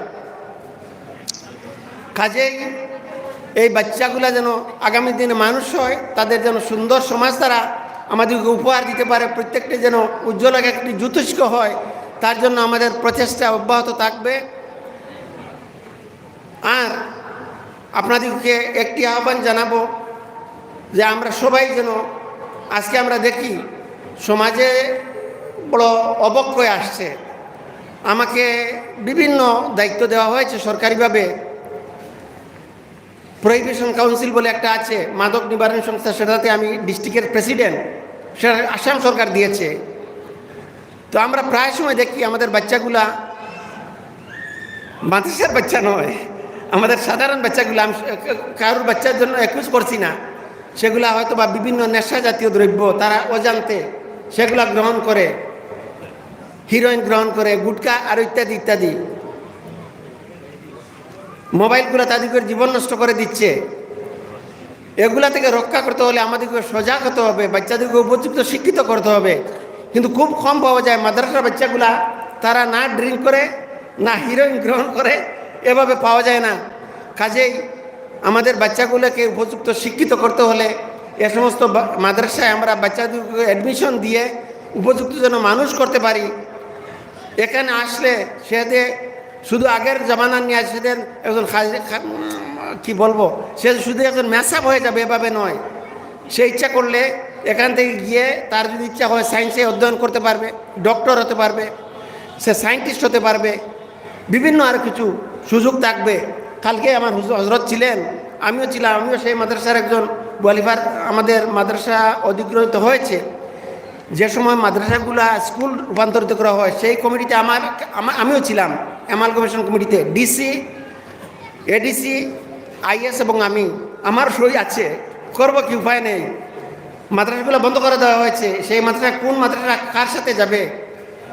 E: কাজেই এই বাচ্চাগুলা যেন আগামী দিনে মানুষ হয়, তাদের যেন সুন্দর সমাজ তারা আমাদেরকে উপহার দিতে পারে, প্রত্যেকটি যেন উজ্জ্বল একটি জ্যোতিষ্ক হয়, তার জন্য আমাদের প্রচেষ্টা অব্যাহত থাকবে। আর আপনাদেরকে একটি আহ্বান জানাবো যে আমরা সবাই যেন, আজকে আমরা দেখি সমাজে বড় অবক্ষয় আসছে। আমাকে বিভিন্ন দায়িত্ব দেওয়া হয়েছে সরকারিভাবে। প্রহিবিশন কাউন্সিল বলে একটা আছে, মাদক নিবারণ সংস্থা, সেটাতে আমি ডিস্ট্রিক্টের প্রেসিডেন্ট, সেটা আসাম সরকার দিয়েছে। তো আমরা প্রায় সময় দেখি আমাদের বাচ্চাগুলা, মাদ্রাসার বাচ্চা নয়, আমাদের সাধারণ বাচ্চাগুলো, আমি কারোর বাচ্চার জন্য একুশ করছি না, সেগুলা হয়তো বা বিভিন্ন নেশা জাতীয় দ্রব্য তারা অজান্তে সেগুলা গ্রহণ করে, হিরোইন গ্রহণ করে, গুটকা আর ইত্যাদি ইত্যাদি। মোবাইলগুলো তাদেরকে জীবন নষ্ট করে দিচ্ছে। এগুলা থেকে রক্ষা করতে হলে আমাদেরকে সজাগ হতে হবে, বাচ্চাদেরকে উপযুক্ত শিক্ষিত করতে হবে। কিন্তু খুব কম পাওয়া যায় মাদ্রাসার বাচ্চাগুলা, তারা না ড্রিঙ্ক করে, না হিরোইন গ্রহণ করে, এভাবে পাওয়া যায় না। কাজেই আমাদের বাচ্চাগুলোকে উপযুক্ত শিক্ষিত করতে হলে এ সমস্ত মাদ্রাসায় আমরা বাচ্চাদেরকে অ্যাডমিশন দিয়ে উপযুক্ত যেন মানুষ করতে পারি, এখানে আসলে সে যে শুধু আগের জামানা নিয়ে আসছেন একজন কি বলবো, সে শুধু একজন ম্যাসাপ হয়ে যাবে এভাবে নয়। সে ইচ্ছা করলে এখান থেকে গিয়ে তার যদি ইচ্ছা হয় সায়েন্সে অধ্যয়ন করতে পারবে, ডক্টর হতে পারবে, সে সায়েন্টিস্ট হতে পারবে, বিভিন্ন আর কিছু সুযোগ থাকবে। কালকে আমার হজরত ছিলেন, আমিও ছিলাম, আমিও সেই মাদ্রাসার একজন ওয়ালিফার। আমাদের মাদ্রাসা অধিগ্রহিত হয়েছে, যে সময় মাদ্রাসাগুলা স্কুল রূপান্তরিত করা হয় সেই কমিটিতে আমিও ছিলাম, অ্যামালগামেশন কমিটিতে, ডিসি, এডিসি, আইএস এবং আমার সই আছে। করবো কি, উপায় নেই। মাদ্রাসাগুলো বন্ধ করে দেওয়া হয়েছে। সেই মাদ্রাসা কোন মাদ্রাসা কার সাথে যাবে?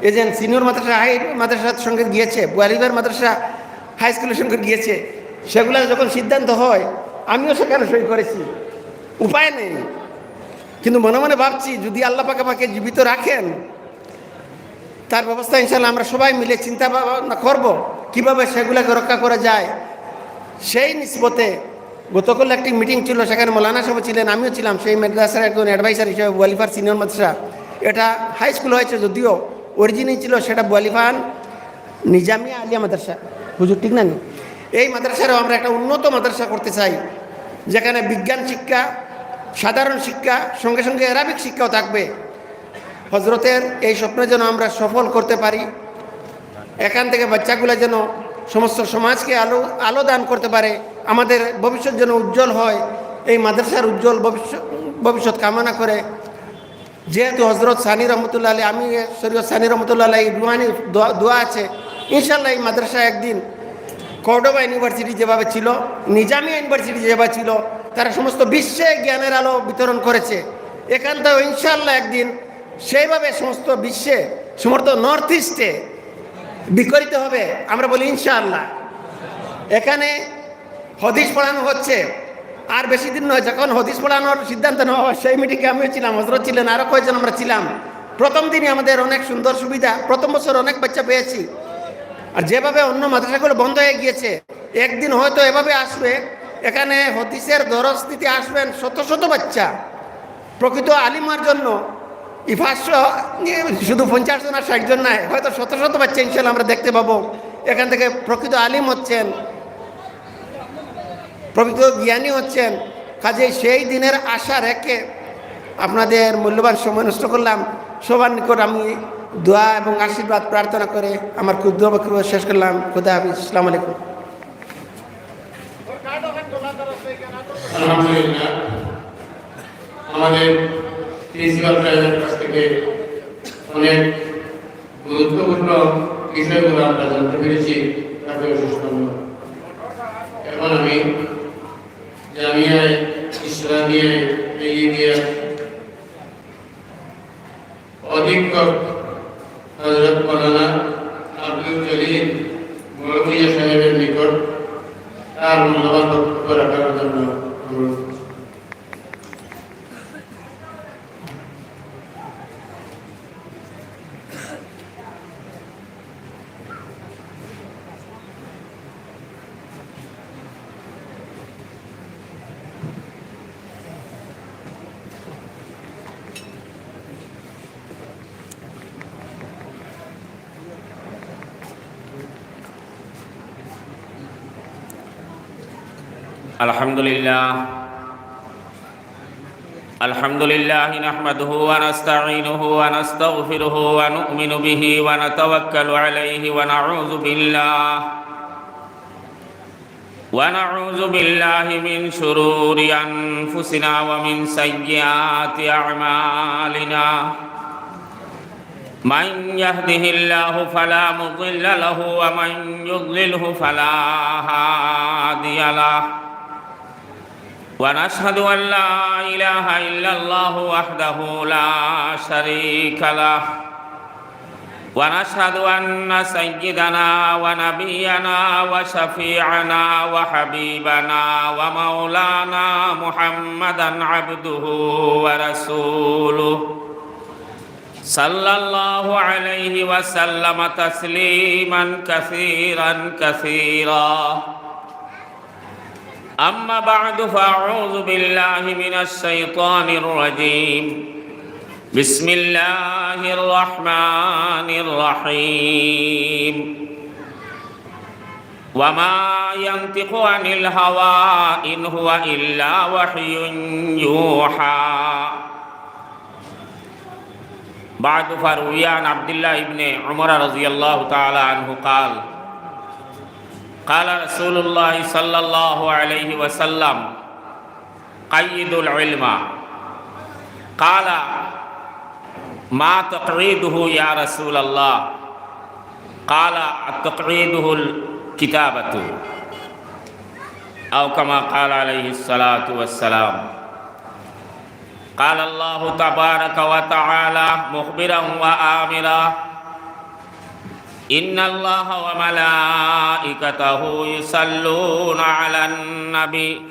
E: এজেন্ট সিনিয়র মাদ্রাসা হাই মাদ্রাসার সঙ্গে গিয়েছে, ওয়ালিফার মাদ্রাসা হাই স্কুলের সঙ্গে গিয়েছে। সেগুলো যখন সিদ্ধান্ত হয় আমিও সেখানে সই করেছি, উপায় নেই। কিন্তু মনে মনে ভাবছি যদি আল্লাহ পাকে পাকে জীবিত রাখেন তার ব্যবস্থা ইনশাল্লাহ আমরা সবাই মিলে চিন্তা ভাবনা করবো কীভাবে সেগুলোকে রক্ষা করা যায়। সেই নিসবতে গতকাল একটি মিটিং ছিল, সেখানে মৌলানা সাহেব ছিলেন, আমিও ছিলাম। সেই মাদ্রাসার একজন অ্যাডভাইসার হিসেবে ওয়ালিফার সিনিয়র মাদ্রাসা, এটা হাই স্কুল হয়েছে যদিও, অরিজিনাল ছিল সেটা ওয়ালিফান নিজামিয়া আলিয়া মাদ্রাসা, হুজুর ঠিক না? এই মাদ্রাসারও আমরা একটা উন্নত মাদ্রাসা করতে চাই, যেখানে বিজ্ঞান শিক্ষা, সাধারণ শিক্ষা, সঙ্গে সঙ্গে অ্যারাবিক শিক্ষাও থাকবে। হজরতের এই স্বপ্ন যেন আমরা সফল করতে পারি, এখান থেকে বাচ্চাগুলো যেন সমস্ত সমাজকে আলো দান করতে পারে, আমাদের ভবিষ্যৎ যেন উজ্জ্বল হয়, এই মাদ্রাসার উজ্জ্বল ভবিষ্যৎ কামনা করে। যেহেতু হজরত সানি রহমতুল্লাহ আলী, আমি শরীয়ত সানি রহমতুল্লাহ আলী রুহানি দোয়া আছে, ইনশাল্লাহ এই মাদ্রাসা একদিন কর্ডোবা ইউনিভার্সিটি যেভাবে ছিল, নিজামিয়া ইউনিভার্সিটি যেভাবে ছিল, তারা সমস্ত বিশ্বে জ্ঞানের আলো বিতরণ করেছে। এখান থেকে ইনশাল্লাহ একদিন সেইভাবে সমস্ত বিশ্বে, সমস্ত নর্থ ইস্টে বিকরিত হবে, আমরা বলি ইনশাআল্লাহ। এখানে হদিস পড়ানো হচ্ছে, আর বেশি দিন নয়, যখন হদিস পড়ানোর সিদ্ধান্ত নেওয়া হয় সেই মিটিংয়ে আমিও ছিলাম, হজরত ছিলেন, আরও কয়েকজন আমরা ছিলাম। প্রথম দিনই আমাদের অনেক সুন্দর সুবিধা, প্রথম বছর অনেক বাচ্চা পেয়েছি। আর যেভাবে অন্য মাদ্রাসাগুলো বন্ধ হয়ে গিয়েছে, একদিন হয়তো এভাবে আসবে, এখানে হদিসের দরস দিতে আসবেন শত শত বাচ্চা। প্রকৃত আলিমার জন্য ইফাস শুধু 50 জন আর 60 জন নয়, হয়তো শত শত বাচ্চা ইনশাল্লাহ আমরা দেখতে পাবো। এখান থেকে প্রকৃত আলিম হচ্ছেন, প্রকৃত জ্ঞানী হচ্ছেন। কাজে সেই দিনের আশা রেখে আপনাদের মূল্যবান সময় নষ্ট করলাম। সবার নিকট আমি দোয়া এবং আশীর্বাদ প্রার্থনা করে আমার ক্ষুদ্র বক্তব্য শেষ করলাম। খুদা হাফিজ, আসসালামু আলাইকুম।
D: আলহামদুলিল্লাহ, আমাদের প্রিন্সিপাল সাহেবের কাছ থেকে অনেক গুরুত্বপূর্ণ বিষয়গুলো আমরা জানতে পেরেছি, তাকে অশেষ ধন্যবাদ। এখন আমি জামিয়ায় ইসলামিয়ায় এগিয়ে অধীক্ষক হযরত মাওলানা আব্দুল জলিল মৌলভী সাহেবের নিকট তার মূল্যবান বক্তব্য রাখার জন্য অনুরোধ করছি।
B: الحمد لله نحمده ونستعينه ونستغفره ونؤمن به ونتوكل عليه ونعوذ بالله من شرور أنفسنا ومن سيئات أعمالنا. من يهده الله فلا مضل له ومن يضلله فلا هادي له. ونشهد أن لا إله إلا الله وحده لا شريك له. ونشهد أن سيدنا ونبينا وشفيعنا وحبيبنا ومولانا محمدا عبده ورسوله صلى الله عليه وسلم تسليما كثيرا كثيرا. أما بعد فأعوذ بالله من الشيطان الرجيم. بسم الله الرحمن الرحيم وما ينطق عن الهوى إن هو إلا وحي يوحى بعد فروي عن عبد الله بن عمر رضي الله تعالى عنه قال قال رسول الله صلى الله عليه وسلم قيدوا العلم قال ما تقعيده يا رسول الله قال تقعيده الكتابة أو كما قال عليه الصلاة والسلام قال الله تبارك وتعالى مخبرا وآمرا إن الله وملائكته يصلون على النبي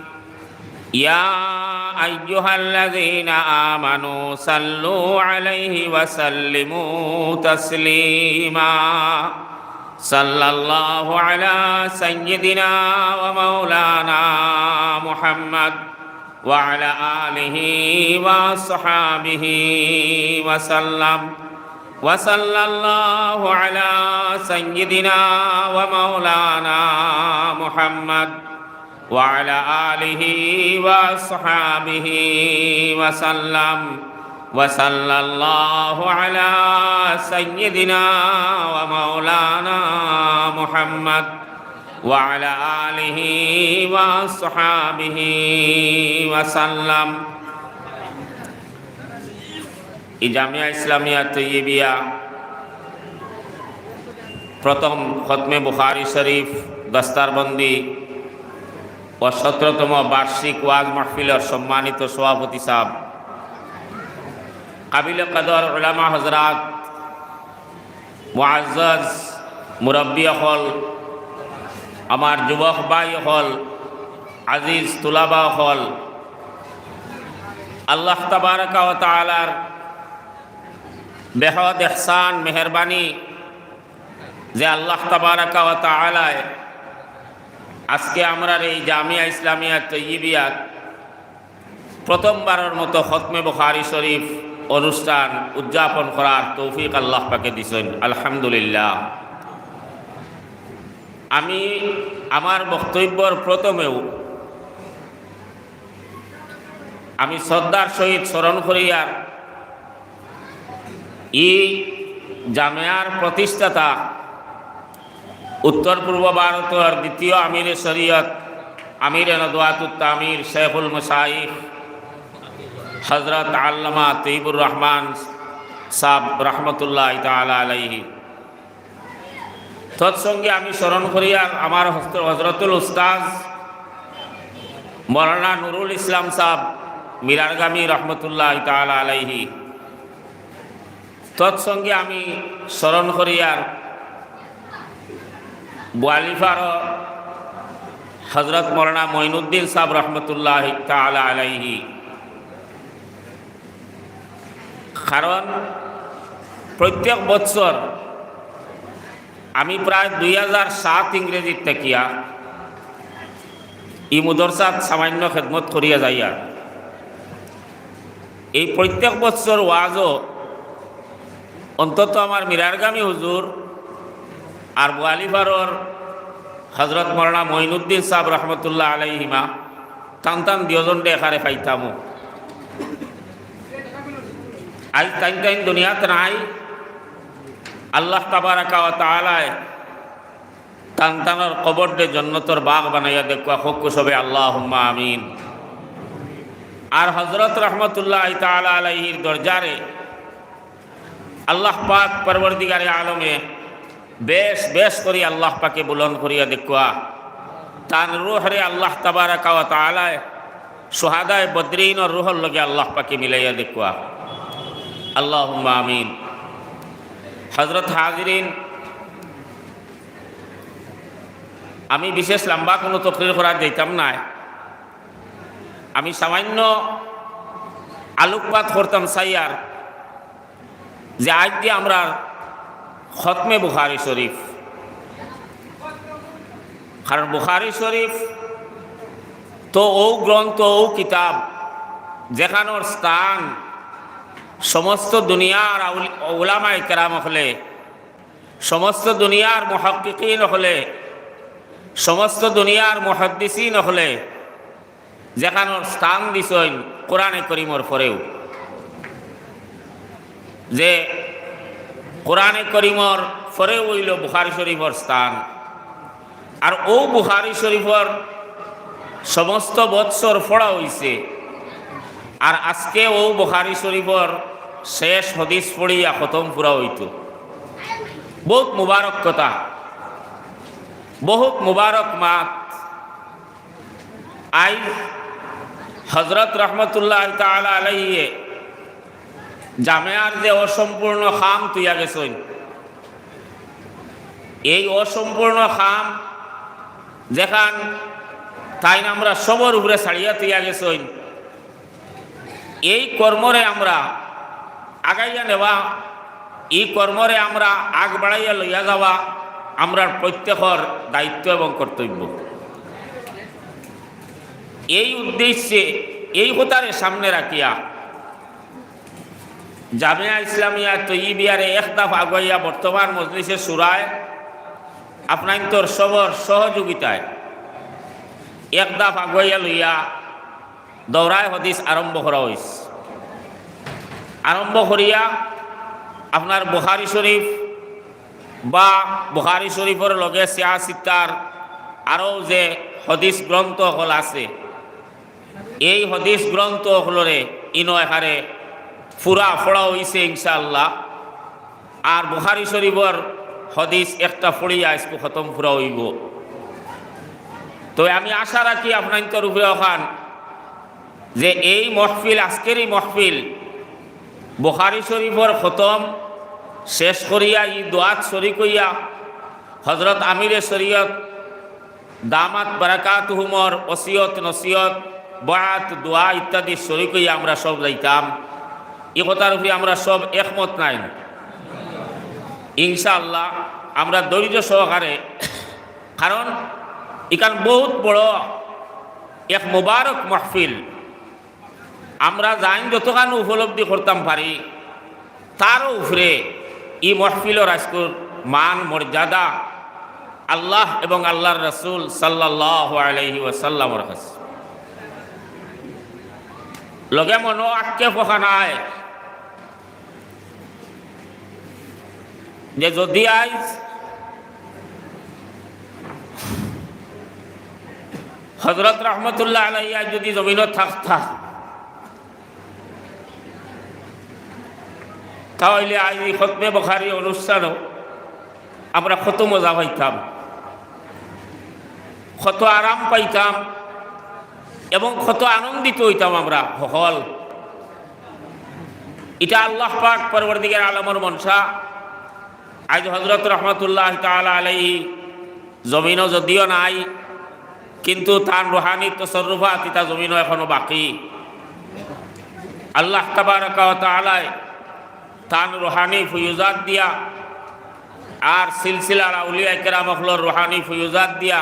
B: يا أيها الذين آمنوا صلوا عليه وسلموا تسليما صلى الله على سيدنا ومولانا محمد وعلى آله وصحابه وسلم وصلى الله على سيدنا ومولانا محمد وعلى آله وصحابه وسلم وصلى الله على سيدنا ومولانا محمد وعلى آله وصحابه وسلم জামিয়া ইসলামিয়া তৈয়বিয়া প্রথম খতমে বুখারী শরীফ দস্তারবন্দি ও 17তম বার্ষিক ওয়াজ মাহফিলের সম্মানিত সভাপতি সাহেব, কাবিল কদর উলামা হজরাত, মুআজ্জাজ মুরব্বী হল, আমার যুবক ভাই হল, আজিজ তুলাবা হল, আল্লাহ তাবারাকা ওয়া তাআলার বেহদ ইহসান মেহরবানি যে আল্লাহ তাবারাকা ওয়া তাআলা আজকে আমরা এই জামিয়া ইসলামিয়া তৈয়বিয়াত প্রথমবারের মতো খতমে বুখারী শরীফ অনুষ্ঠান উদযাপন করার তৌফিক আল্লাহ পাকে দিছেন, আলহামদুলিল্লাহ। আমি আমার বক্তব্যের প্রথমেও আমি শ্রদ্ধার সহিত স্মরণ করিয়ার এই জামিয়ার প্রতিষ্ঠাতা উত্তর পূর্ব ভারতের দ্বিতীয় আমিরে শরীয়ত আমিরে নদওয়াতুত তামির শেখুল মাশাইখ হযরত আল্লামা তৈয়বুর রহমান সাহেব রহমতুল্লাহ তাআলা আলাইহি, তৎসঙ্গে আমি স্মরণ করিয়ার আমার হযরতুল উস্তাজ মৌলানা নুরুল ইসলাম সাহেব মিরারগামী রহমতুল্লাহ তাআলা আলাইহি, তৎসঙ্গে আমি স্মরণ করিয়ার বুয়ালিফার হজরত মৌলানা মঈনুদ্দিন সাহেব রহমতুল্লাহ তাআলা আলাইহি। কারণ প্রত্যেক বছর আমি প্রায় 2007 ইংরেজির থাকিয়া এই মুদরসাত সামান্য খেদমত করিয়া যাইয়া এই প্রত্যেক বছর ওয়াজও অন্তত আমার মিরারগামী হুজুর আর বুয়ালিফারর হজরত মৌলানা মঈনুদ্দিন সাহেব রহমতুল্লাহ আলাইহিমা টান টান দুজনটে এখানে পাইতামো। আজ টাইম টাইম দুনিয়াতে নাই, আল্লাহ তাবারাকা ওয়া তাআলা টান টানের কবরডে জন্নতর বাগ বানাইয়া দেখুয়া হক সবে আল্লাহুম্মা আমিন। আর হজরত রহমতুল্লাহ তাআলা আলাইহির দরজারে আল্লাহ পাক পরবর্তীকারে আলমে বেশ বেশ করি আল্লাহ পাকে বুলন্দ করিয়া দেখুয়া তান রুহরে আল্লাহ তাবারাকা ওয়া তাআলা শুহাদায়ে বদরিনের রুহর লগে আল্লাহ পাকে মিলাইয়া দেখুয়া আল্লাহুম্মা আমিন। হযরত হাজিরিন, আমি বিশেষ লম্বা কোনো তকরির করা দিতাম না, আমি সামান্য আলোকপাত করতাম সাইয়ার যে আজ দিয়ে আমরা খতমে বুখারী শরীফ, কারণ বুখারী শরীফ তো ও গ্রন্থ ও কিতাব যেখানোর স্থান সমস্ত দুনিয়ার উলামায়ে কেরাম হলে, সমস্ত দুনিয়ার মুহাক্কিকিন হলে, সমস্ত দুনিয়ার মুহাদ্দিসিন হলে যেখানোর স্থান দিছেন কোরআনে করিমর পরেও, যে কোরআনে করিমর পরেও হইল বুখারী শরীফর স্থান। আর ও বুখারী শরীফর সমস্ত বৎসর পড়া হইছে। আর আজকে ও বুখারী শরীফর শেষ হদিস পড়িয়া খতম পুরা হইত। বহুত মুবারক কথা, বহুত মুবারক মাত। আই হজরত রহমতুল্লাহ তাআলা আলাইহি জামেয়ার যে অসম্পূর্ণ খাম তুইয়া গেছেন, এই অসম্পূর্ণ খাম যেখান তাই আমরা সবর উপরে ছাড়িয়া তুইয়া গেছেন, এই কর্মরে আমরা আগাইয়া নেওয়া, এই কর্মরে আমরা আগ বাড়াইয়া লইয়া যাওয়া আমরা প্রত্যেকের দায়িত্ব এবং কর্তব্য। এই উদ্দেশ্যে এই কথারে সামনে রাখিয়া জামিয়া ইসলামিয়া তৈয়বিয়ারে এক দাফ আগাইয়া বর্তমান মজলিসে সুরায় আপনার সবর সহযোগিতায় এক দাফ আগাইয়া লইয়া দৌড়ায় হদিস আরম্ভ করা হয়েছে। আরম্ভ করিয়া আপনার বুখারী শরীফ বা বুখারী শরীফের লগে সিয়াসিতার আরও যে হদিস গ্রন্থ হল আছে, এই হদিস গ্রন্থ হলরে ইনো এখানে ফুরা ফোড়া হয়েছে ইনশাআল্লাহ। আর বুখারী শরীফের হদিস একটা ফড়িয়া আজকে খতম ফুরা হইব। তো আমি আশা রাখি আপনার উপরে ওখান যে এই মহফিল, আজকের এই মহফিল বুখারী শরীফের খতম শেষ করিয়া ই দোয়াত শরীক হইয়া হজরত আমিরে শরীয়ত দামাত বারাকাতুহুমর ওসিয়ত নসিয়ত বয়াত দোয়া ইত্যাদি শরীক হইয়া আমরা সব যাইতাম। এই কথার উপরে আমরা সব একমত নাই ইনশাআল্লাহ। আমরা ধৈর্য সহকারে, কারণ এখান বহুত বড় এক মুবারক মাহফিল, আমরা যাই যতখান উপলব্ধি করতাম পারি তারও উপরে এই মাহফিলের আজকের মান মর্যাদা আল্লাহ এবং আল্লাহর রাসূল সাল্লাল্লাহু আলাইহি ওয়াসাল্লামের কাছে লগে মনো আক্ষেপ নাই যে যদি আজ হযরত রহমতুল্লাহ আলাইহি যদি জমিনত থাকতা তাহলে আজ এই খতমে বুখারী অনুষ্ঠানও আমরা কত মজা পাইতাম, কত আরাম পাইতাম এবং কত আনন্দিত হইতাম আমরা সকল। এটা আল্লাহ পাক পরবর্তীকার আলমের মনসা। আজ হযরত রহমতুল্লাহ তাআলা আলাইহি জমিনও যদিও নাই, কিন্তু তার রুহানি তসররুফাত এটা জমিনও এখনো বাকি। আল্লাহ তাবারাকা ওয়া তাআলা তান রুহানি ফুয়ুজাত দিয়া আর সিলসিলার আউলিয়া কেরামহলর রুহানি ফুয়ুজাত দিয়া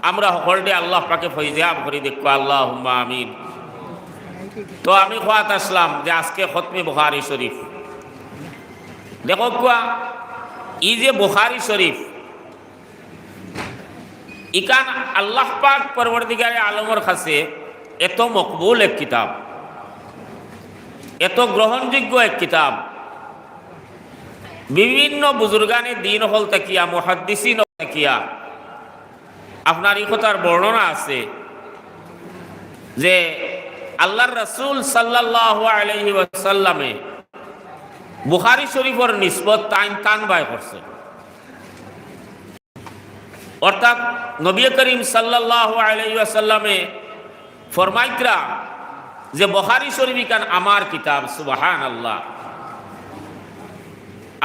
B: আমরা সকলকে আল্লাহ পাকে ফয়জিয়াব করে দেখো, আল্লাহুম্মা আমিন। তো আমি খোয়াত আসলাম যে আজকে খতমে বুখারী শরীফ দেখো কুয়া ই যে বুখারী শরীফ ইকান আল্লাহ পাক পরবর্তীকারে আলমের কাছে এত মকবুল এক কিতাব, এত গ্রহণযোগ্য এক কিতাব। বিভিন্ন বুজুর্গানে দিন হল তাকিয়া মুহাদ্দিসিন তাকিয়া আপনার এই কথার বর্ণনা আছে যে আল্লাহর রাসূল সাল্লাল্লাহু আলাইহি ওয়াসাল্লামে বুখারী শরীফের নিসবত টান বাই করছে। অর্থাৎ নবী করিম সাল্লাল্লাহু আলাইহি ওয়াসাল্লামে ফরমাইতরা যে বুখারী শরীফ কান আমার কিতাব। সুবহানাল্লাহ।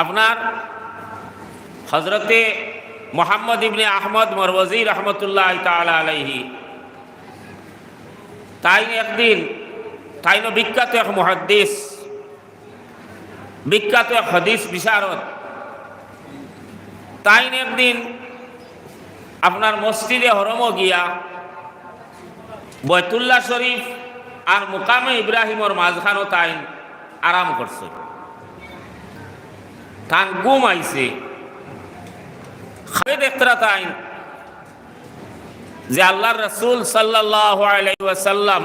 B: আপনার হযরতে মুহাম্মদ ইবনে আহমদ মরওয়াজি রহমতুল্লাহ তাআলা আলাইহি তাই একদিন তাইনো বিখ্যাত এক মুহাদ্দিস, বিখ্যাত এক হাদিস বিশারদ, তাই একদিন আপনার মসজিদে হরম গিয়া বাইতুল্লাহ শরীফ আর মুকামে ইব্রাহিমর মাঝখানো তাই আরাম করছে, তান ঘুম আইছে। খাবে দেখতরা তাই যে আল্লাহর রাসূল সাল্লাল্লাহু আলাইহি ওয়াসাল্লাম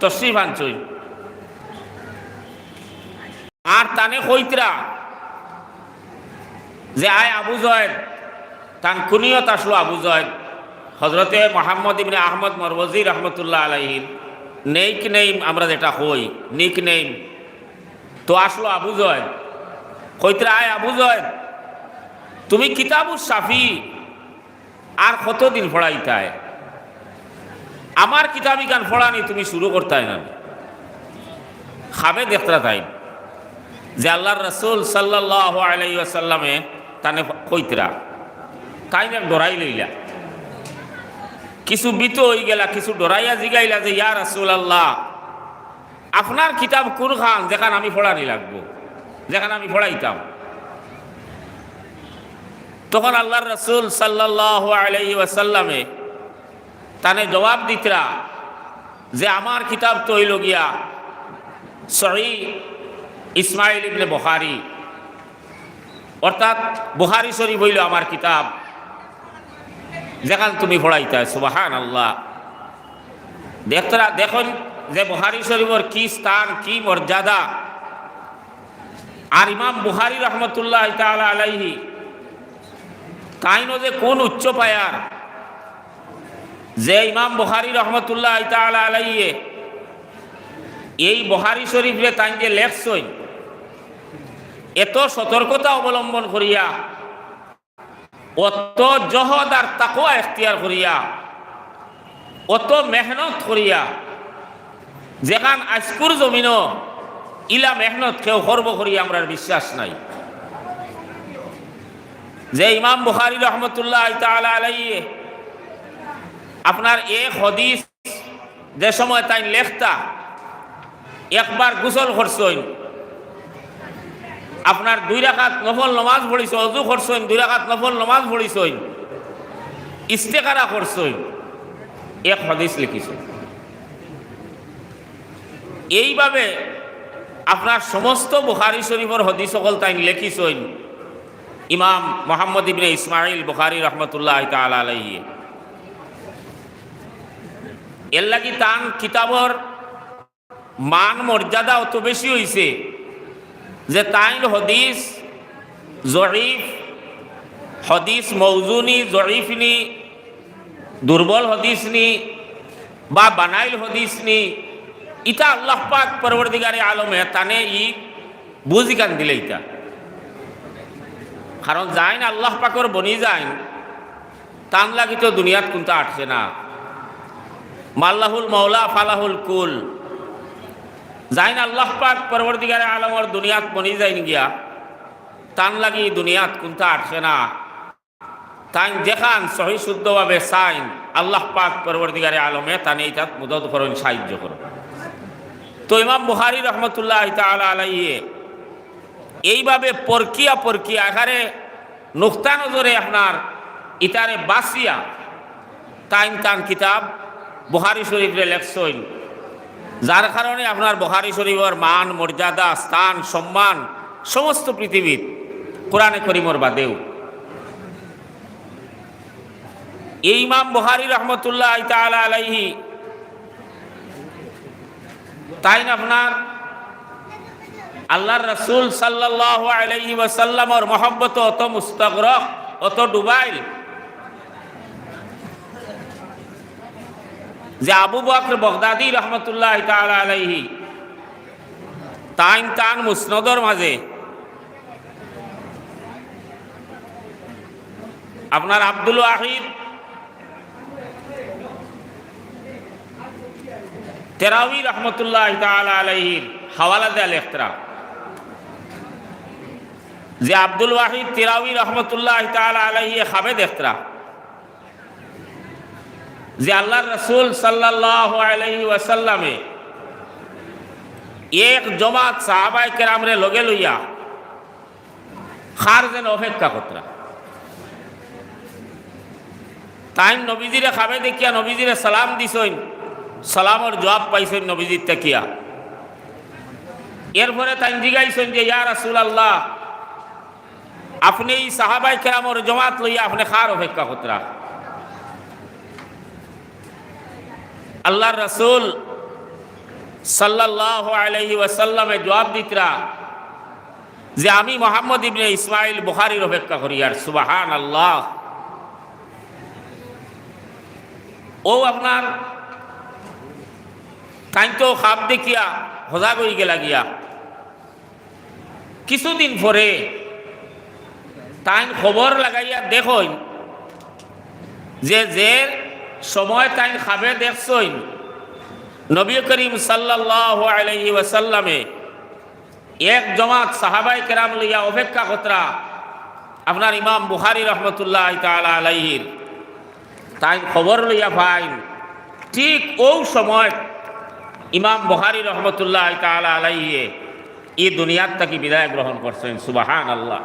B: তশরিফ আনছই, আর তানে কইতরা যে আয় আবু জয়েদ, তান কুনিয়ত আসলো আবু জয়েদ, হজরতে মোহাম্মদ ইবনে আহমদ মরওয়াজি রহমতুল্লাহ আলাইহি নেক নেইম আমরা যেটা হই নিক নেইম, তো আসলো আবু জয়েদ, কইতরা আয় আবু জয়েদ তুমি কিতাবুস শাফি আর কতদিন পড়াইতায়, আমার কিতাবি গান পড়ানি তুমি শুরু করতাই না। খাবে দেখতরা তাই যে আল্লাহর রাসূল সাল্লাল্লাহু আলাইহি ওয়াসাল্লামে তানে কইতরা, তাই না ডরাই লইলা, কিছু বিত হয়ে গেলা, কিছু ডরাইয়া জিগাইলা যে ইয়া রাসূলুল্লাহ আপনার কিতাব কোন খান যেখানে আমি পড়ানি লাগবো, যেখানে আমি পড়াইতাম। তখন আল্লাহর রাসূল সাল্লাল্লাহু আলাইহি ওয়াসাল্লামে তানে জবাব দিতরা যে আমার কিতাব তো হইল গিয়া সহিহ ইসমাইল ইবনে বুখারী, অর্থাৎ বুখারী শরীফ হইল আমার কিতাব, যেখান তুমি পড়াইতা। সুবহানাল্লাহ। দেখতরা দেখুন যে বুখারী শরীফের কি স্থান, কি মর্যাদা। আর ইমাম বুখারী রহমতুল্লাহ তাআলা আলাইহি তাইনো যে কোন উচ্চ পায়ার, যে ইমাম বুখারী রহমতুল্লাহ তাআলা আলাইহি এই বুখারী শরীফে তাই যে লেখছই, এত সতর্কতা অবলম্বন করিয়া, অত জহদ আর তাকওয়া ইখতিয়ার করিয়া, অত মেহনত করিয়া, যেখান আজকুর জমিনও ইলা মেহনত কেউ করব করিয়া আমরা বিশ্বাস নাই। যে ইমাম বুখারী রহমতুল্লাহ তাআলা আলাইহি আপনার এক হাদিস যে সময় তাই লেখতা, একবার গোসল করছেন, আপনার 2 রাকাত নফল নামাজ পড়িছেন, ওযু করছেন, 2 রাকাত নফল নামাজ পড়িছেন, ইস্তেখারা করছেন, এক হাদিস লিখিছেন। এইভাবে আপনার সমস্ত বুখারী শরীফের হাদিস সকল তাই লিখিছেন ইমাম মুহাম্মদ ইবনে ইসমাইল বুখারী রহমতুল্লাহ তাআলা আলাইহি। এর লাগি তান কিতাবর মান মর্যাদা অত বেশি হইছে যে তাইন হদিস জয়ীফ, হদিস মৌজুনি, জয়ীফ নি, দুর্বল হদিস নি বা বানাইল হদিস নি, ইটা আল্লাহ পাক পরবর্তীকারে আলমে তানে ই বুঝি কান দিলে ইটা। কারণ যাইন আল্লাহ পাকর বনি যাইন তান লাগি তো দুনিয়াত কোনটা আটছে না। মাল্লাহুল মৌলা ফালাহুল কুল, যাইন আল্লাহ পাক পরবর্তীকারে আলমর দুনিয়াত বনি যাইন গিয়া তান লাগি দুনিয়াত কোনটা আটছে না। তাই যেখান সহি শুদ্ধভাবে চাইন আল্লাহ পাক পরবর্তীকারে আলমে তানে এইটাত মদত করেন, সাহায্য করেন। তো ইমাম বুখারী রহমতুল্লাহ তাআলা আলাইহি এইভাবে পরকিয়া আকারে নুকতা নজরে আপনার ইতারে বাসিয়া তাইন তান কিতাব বুখারী শরীফে লেখছেন, যার কারণে আপনার বুখারী শরীফের মান মর্যাদা স্থান সম্মান সমস্ত পৃথিবীর কোরআনে করিমর বাদেও। এই ইমাম বুখারী রহমতুল্লাহ তাআলা আলাইহি তাইন আপনার আল্লাহর রাসূল সাল্লাল্লাহু আলাইহি ওয়াসাল্লামর মহব্বত অত মুস্তাগরক, অত ডুবাইল যে আবু বকর বাগদাদী রহমতুল্লাহ তাআলা আলাইহি তাইন তান মুসনদর মাঝে আপনার আব্দুল ওয়াহিদ তেরাউই রহমতুল্লাহ তাআলা আলাইহির হাওয়ালা দেয়া লেখতরা যে আব্দুল ওয়াহিদ তেরাউই রহমতুল্লাহ তাআলা আলাইহি খাবে দেখতরা যে আল্লাহর রাসূল সাল্লাল্লাহু আলাইহি ওয়াসাল্লামে এক জমাত সাহাবায়ে কেরামরে লগে লইয়া খার যেন অপেক্ষা করতরা। তাই নবীজিরে খাবে দেখিয়া নবীজিরে সালাম দিছেন, সালামর জবাব পাইছেন নবীজির তাকিয়া। এরপরে তাই জিগাইছেন যে ইয়া রাসূলুল্লাহ, আপনি এই সাহাবাই কেরামর জমাত লইয়া আপনি খার অপেক্ষা করতরা। আল্লাহর রাসূল সাল্লাল্লাহু আলাইহি ওয়াসাল্লামে জবাব দিতরা যে আমি মুহাম্মদ ইবনে ইসমাইল বুখারীর অপেক্ষা করি। আর সুবহানাল্লাহ, ও আপনার তাই তো খাপ দেখিয়া সজাগ হয়ে গেলা গিয়া। কিছুদিন পরে তাই খবর লাগাইয়া দেখইন যে সময় তাই খাবে দেখছইন নবী করিম সাল্লাল্লাহু আলাইহি ওয়াসাল্লামে এক জমাত সাহাবাই কেরাম লইয়া অপেক্ষা করতরা আপনার ইমাম বুখারী রহমতুল্লাহ তাআলা আলাইহির। তাই খবর লইয়া পাইন ঠিক ও সময় ইমাম বুখারী রহমতুল্লাহ তাআলা আলাইহি এই দুনিয়ার থেকে বিদায় গ্রহণ করছেন। সুবহানাল্লাহ।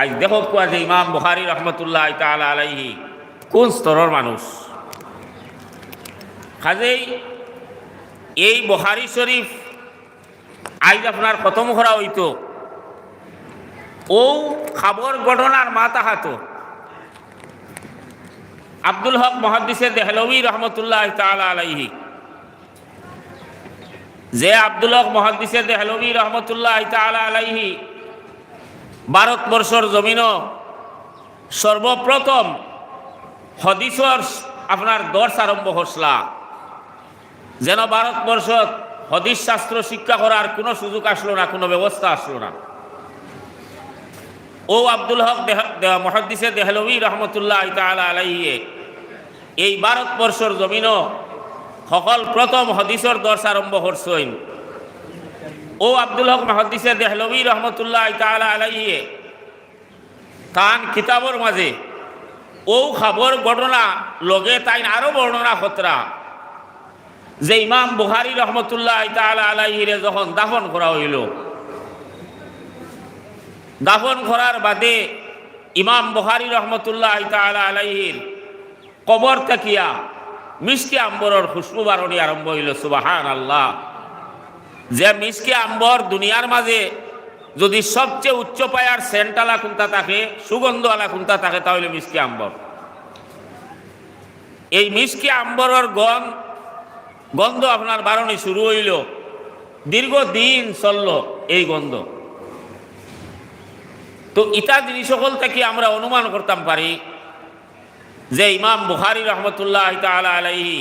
B: আজ দেখো কোয়া যে ইমাম বুখারী রহমতুল্লাহ তাআলা আলাইহি কোন স্তরের মানুষ। কাজেই এই বুখারী শরীফ আজ আপনার খতম করা হইতো ও খবর ঘটনার মাথা হাতো আব্দুল হক মুহাদ্দিসে দেহলভী রহমতুল্লাহ তাআলা আলাইহি। যে আব্দুল হক মুহাদ্দিসে দেহলভী রহমতুল্লাহ তাআলা আলাইহি ভারতবর্ষর জমিনও সর্বপ্রথম হদিসর আপনার দর্শ আরম্ভ হসলা। যেন ভারতবর্ষত হদিস শাস্ত্র শিক্ষা করার কোনো সুযোগ আসলো না, কোনো ব্যবস্থা আসলো না। ও আব্দুল হক মুহাদ্দিসে দেহলভী রহমতুল্লাহ তাআলা আলাইহি এই ভারতবর্ষর জমিনও সকল প্রথম হদিসর দর্শ আরম্ভ করছেন। ও আব্দুল হক মুহাদ্দিসে দেহলভী রহমতুল্লাহ তাআলা আলাইহি তান কিতাবর মাঝে ও খবর ঘটনা লগে তাই আরো বর্ণনা খতরা যে ইমাম বুখারী রহমতুল্লাহ তাআলা আলাইহিরে যখন দাফন করা হইল, দাফন করার বাদে ইমাম বুখারী রহমতুল্লাহ তাআলা আলাইহির কবর তাকিয়া মিষ্টি আম্বরের খুশবু বারণী আরম্ভ হইল। সুবহানাল্লাহ। যে মিষ্টি আম্বর দুনিয়ার মাঝে যদি সবচেয়ে উচ্চ পায়ার সেন্টালা কোনটা থাকে, সুগন্ধ আলা কোনটা থাকে, তাহলে মিষ্টি আম্বর। এই মিষ্টি আম্বরের গন্ধ আপনার বারণী শুরু হইল, দীর্ঘদিন চলল এই গন্ধ। তো ইটা জিনিস সকল থেকে আমরা অনুমান করতাম পারি যে ইমাম বুখারী রহমতুল্লাহ তাআলা আলাইহি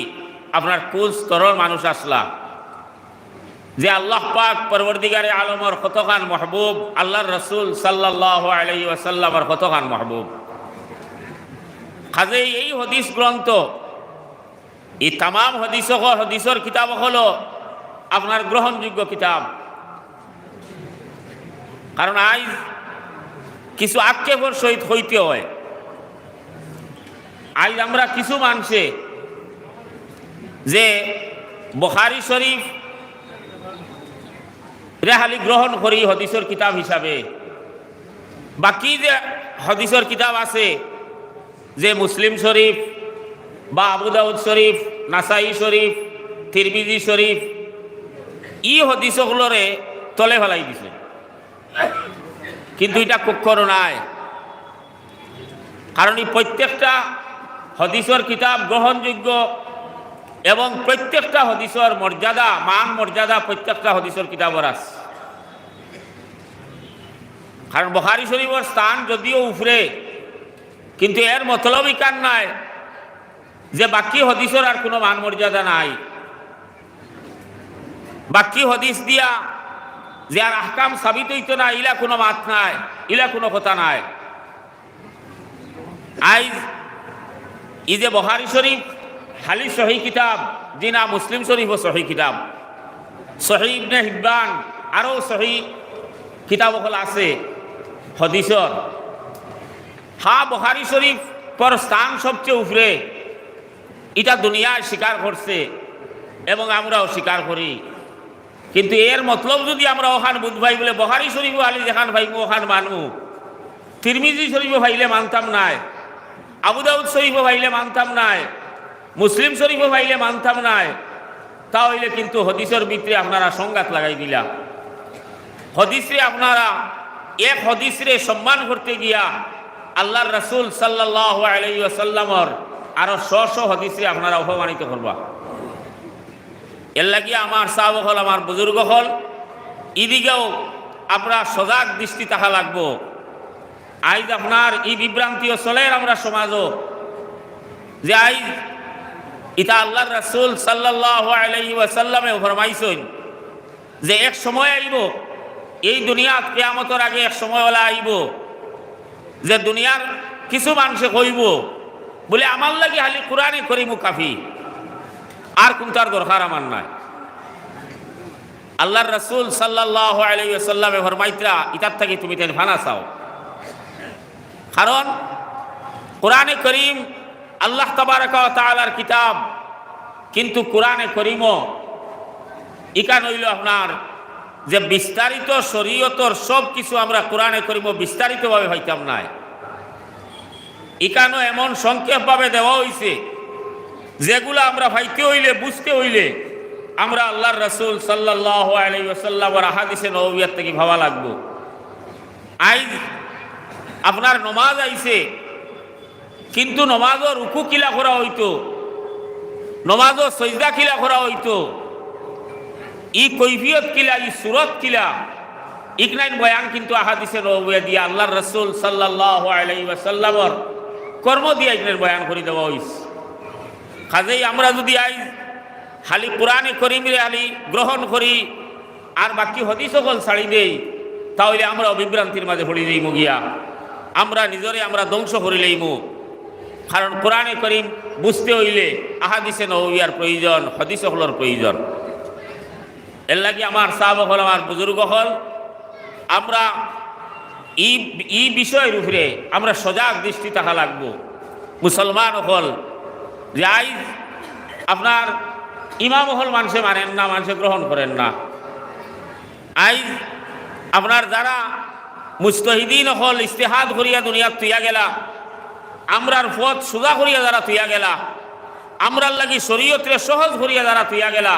B: আপনার কোন স্তরের মানুষ আসলা। যে আল্লাহ পাক পরবর্তীকারে আলমর কতখান মাহবুব, আল্লাহর রসুল সাল্লাল্লাহু আলাইহি ওয়াসাল্লামের কতখান মাহবুব। কাজেই এই হদিস গ্রন্থ, এই তামাম হদিসর কিতাব হলো আপনার গ্রহণযোগ্য কিতাব। কারণ আজ কিছু আক্ষেপের সহিত হইতে হয়। আজ আমরা কিছু মানুষে যে বুখারী শরীফ রেহালি গ্রহণ করি হদিসর কিতাব হিসাবে, বাকি যে হদিসর কিতাব আছে যে মুসলিম শরীফ বা আবু দাউদ শরীফ, নাসাই শরীফ, তিরমিজি শরীফ, ই হদিসগুলোরে তলে ফেলাই দিছে। কিন্তু এটা কখনো নাই। কারণ এই প্রত্যেকটা হদিসর কিতাব গ্রহণযোগ্য এবং প্রত্যেকটা হদিসর মর্যাদা, মান মর্যাদা প্রত্যেকটা হদিসর কিতাবর আছে। কারণ বুখারী শরীফের স্থান যদিও উপরে, কিন্তু এর মতলব ইকান নাই যে বাকি হদিসর আর কোনো মান মর্যাদা নাই। বাকি হদিস দিয়া যে আর আহকাম সাবিত হইতো না, ইলা কোনো মাত নাই, ইলা কোনো কথা নাই। আজ এই যে বুখারী শরীফ খালি সহি কিতাব, জি না, মুসলিম শরীফও সহি কিতাব, সহি ইবনে হিব্বান, আরও সহি কিতাব হল আছে হদিসর। হ্যাঁ, বুখারী শরীফ পর স্থান সবচেয়ে উপরে, এটা দুনিয়ায় স্বীকার করছে এবং আমরাও স্বীকার করি। কিন্তু এর মতলব যদি আমরা ওখান বুধ ভাই বলে বুখারী শরীফও আলি যেখান ভাইমু ওখান মানমু, তিরমিজি শরীফও ভাইলে মানতাম নাই, আবু দাউদ শরীফও ভাইলে মানতাম নাই, মুসলিম শরীফও ভাইলে মানতাম নাই, তাহলে কিন্তু হদিসের ভিতরে আপনারা সংঘাত লাগাই দিলা। হদিসে আপনারা এক হদিসরে সম্মান করতে গিয়া আল্লাহর রাসূল সাল্লাল্লাহু আলাইহি ওয়াসাল্লামর আরো শ হদিসে আপনারা অপমানিত করবা। এর লাগিয়া আমার সাহাবা হল, আমার বুজুর্গ হল, এদিকেও আমরা সজাগ দৃষ্টি থাকা লাগবো। আজ আপনার এই বিভ্রান্তিও চলে আমরা সমাজও, যে আজ ইতা আল্লাহর রাসূল সাল্লাল্লাহু আলাইহি ওয়াসাল্লামে ফরমাইছেন যে এক সময় আইব এই দুনিয়াত কিয়ামতের আগে, এক সময় ওলা আইব যে দুনিয়ার কিছু মানুষে কইব বলে আমার লাগি খালি কোরআনে করিমু কাফি, আর কোন তার দরকার আমার নাই। আল্লাহর রাসূল সাল্লাল্লাহু আলাইহি ওয়াসাল্লামে ফরমাইতরা ইতার থেকে তুমি তেন ফানা চাও, কারণ কোরআনে করিম আল্লাহ তাবারাকা ওয়া তাআলার কিতাব, কিন্তু কোরআনে করিমও ইকান হইল আপনার যে বিস্তারিত শরীয়তর সব কিছু আমরা কোরআনে করিমও বিস্তারিতভাবে হইতাম নাই। ইকানো এমন সংক্ষেপভাবে দেওয়া হয়েছে যেগুলো আমরা ভাইতে হইলে, বুঝতে হইলে আমরা আল্লাহর রাসূল সাল্লাল্লাহু আলাইহি ওয়াসাল্লামের হাদিসে নববিয়ত থেকে ভাবা লাগবো। আজ আপনার নমাজ আইছে, কিন্তু নমাজও রুকু কিলা করা হইতো, নমাজও সজদা কিলা করা হইতো, ই কৈফিয়ত কিলা, ই সুরত কিলা, ইকনাইন বয়ান কিন্তু আহাদিসে নববিয়ত দিয়া আল্লাহর রাসূল সাল্লাল্লাহু আলাইহি ওয়াসাল্লামের কর্ম দিয়া ইকনাইন বয়ান করে দেওয়া হইছে। কাজেই আমরা যদি আজ খালি কোরআনে করিমরে খালি গ্রহণ করি আর বাকি হদিস সকল ছাড়ি দেই, তাহলে আমরা বিভ্রান্তির মাঝে পড়ে যাইমু গিয়া, আমরা নিজরে আমরা ধ্বংস করে লইমু। কারণ কোরআনে করিম বুঝতে হইলে আহাদিসে নববিয়ার প্রয়োজন, হদিস সকলের প্রয়োজন। এর লাগি আমার সাহাবা হল, আমার বুজুর্গ হল, আমরা এই বিষয়ের উপরে আমরা সজাগ দৃষ্টি থাকা লাগবো। মুসলমান হল যে আজ আপনার ইমাম হল মানুষে মানেন না, মানুষে গ্রহণ করেন না। আজ আপনার যারা মুজতাহিদিন হল ইস্তেহাদ করিয়া দুনিয়াত তুইয়া গেলা, আমরার পথ সুজা করিয়া যারা তুইয়া গেলা, আমরার লাগি শরীয়তরে সহজ করিয়া যারা তুইয়া গেলা,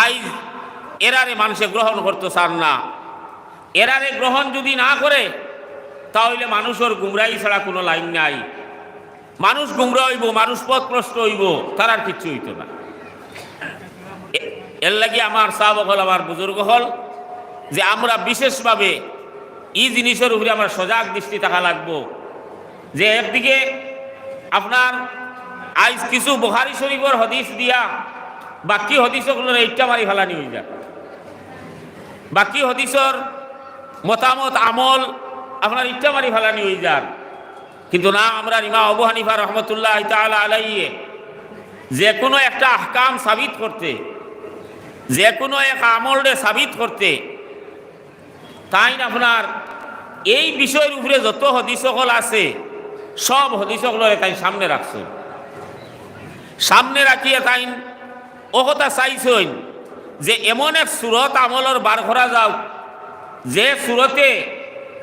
B: আজ এরারে মানুষে গ্রহণ করতে চান না। এরারে গ্রহণ যদি না করে তাহলে মানুষের গুমরাহি ছাড়া কোনো লাইন নাই। মানুষ গুমরা হইব, মানুষ পথভ্রষ্ট হইব, তার আর কিচ্ছু হইত না। এর লাগি আমার সাহাবা হল, আমার বুজুর্গ হল, যে আমরা বিশেষভাবে এই জিনিসের উপরে আমরা সজাগ দৃষ্টি থাকা লাগবো। যে একদিকে আপনার আজ কিছু বুখারী শরীফের হদিস দিয়া বাকি হদিসগুলোর এইটা মারি ফেলানি হয়ে যায়, বাকি হদিসের মতামত আমল আপনার ইটা মারি ফেলানি হয়ে যান। কিন্তু না, আমরা ইমাম আবু হানিফা রহমতুল্লাহ তাআলা আলাইহি যে কোনো একটা আহকাম সাবিত করতে, যে কোনো এক আমলরে সাবিত করতে, তাই আপনার এই বিষয়ের উপরে যত হদিস সকল আছে সব হদিস সকলের তাই সামনে রাখছেন। সামনে রাখিয়ে তাই ও কথা চাইছেন যে এমন এক সুরত আমলের বার করা যাও যে সুরতে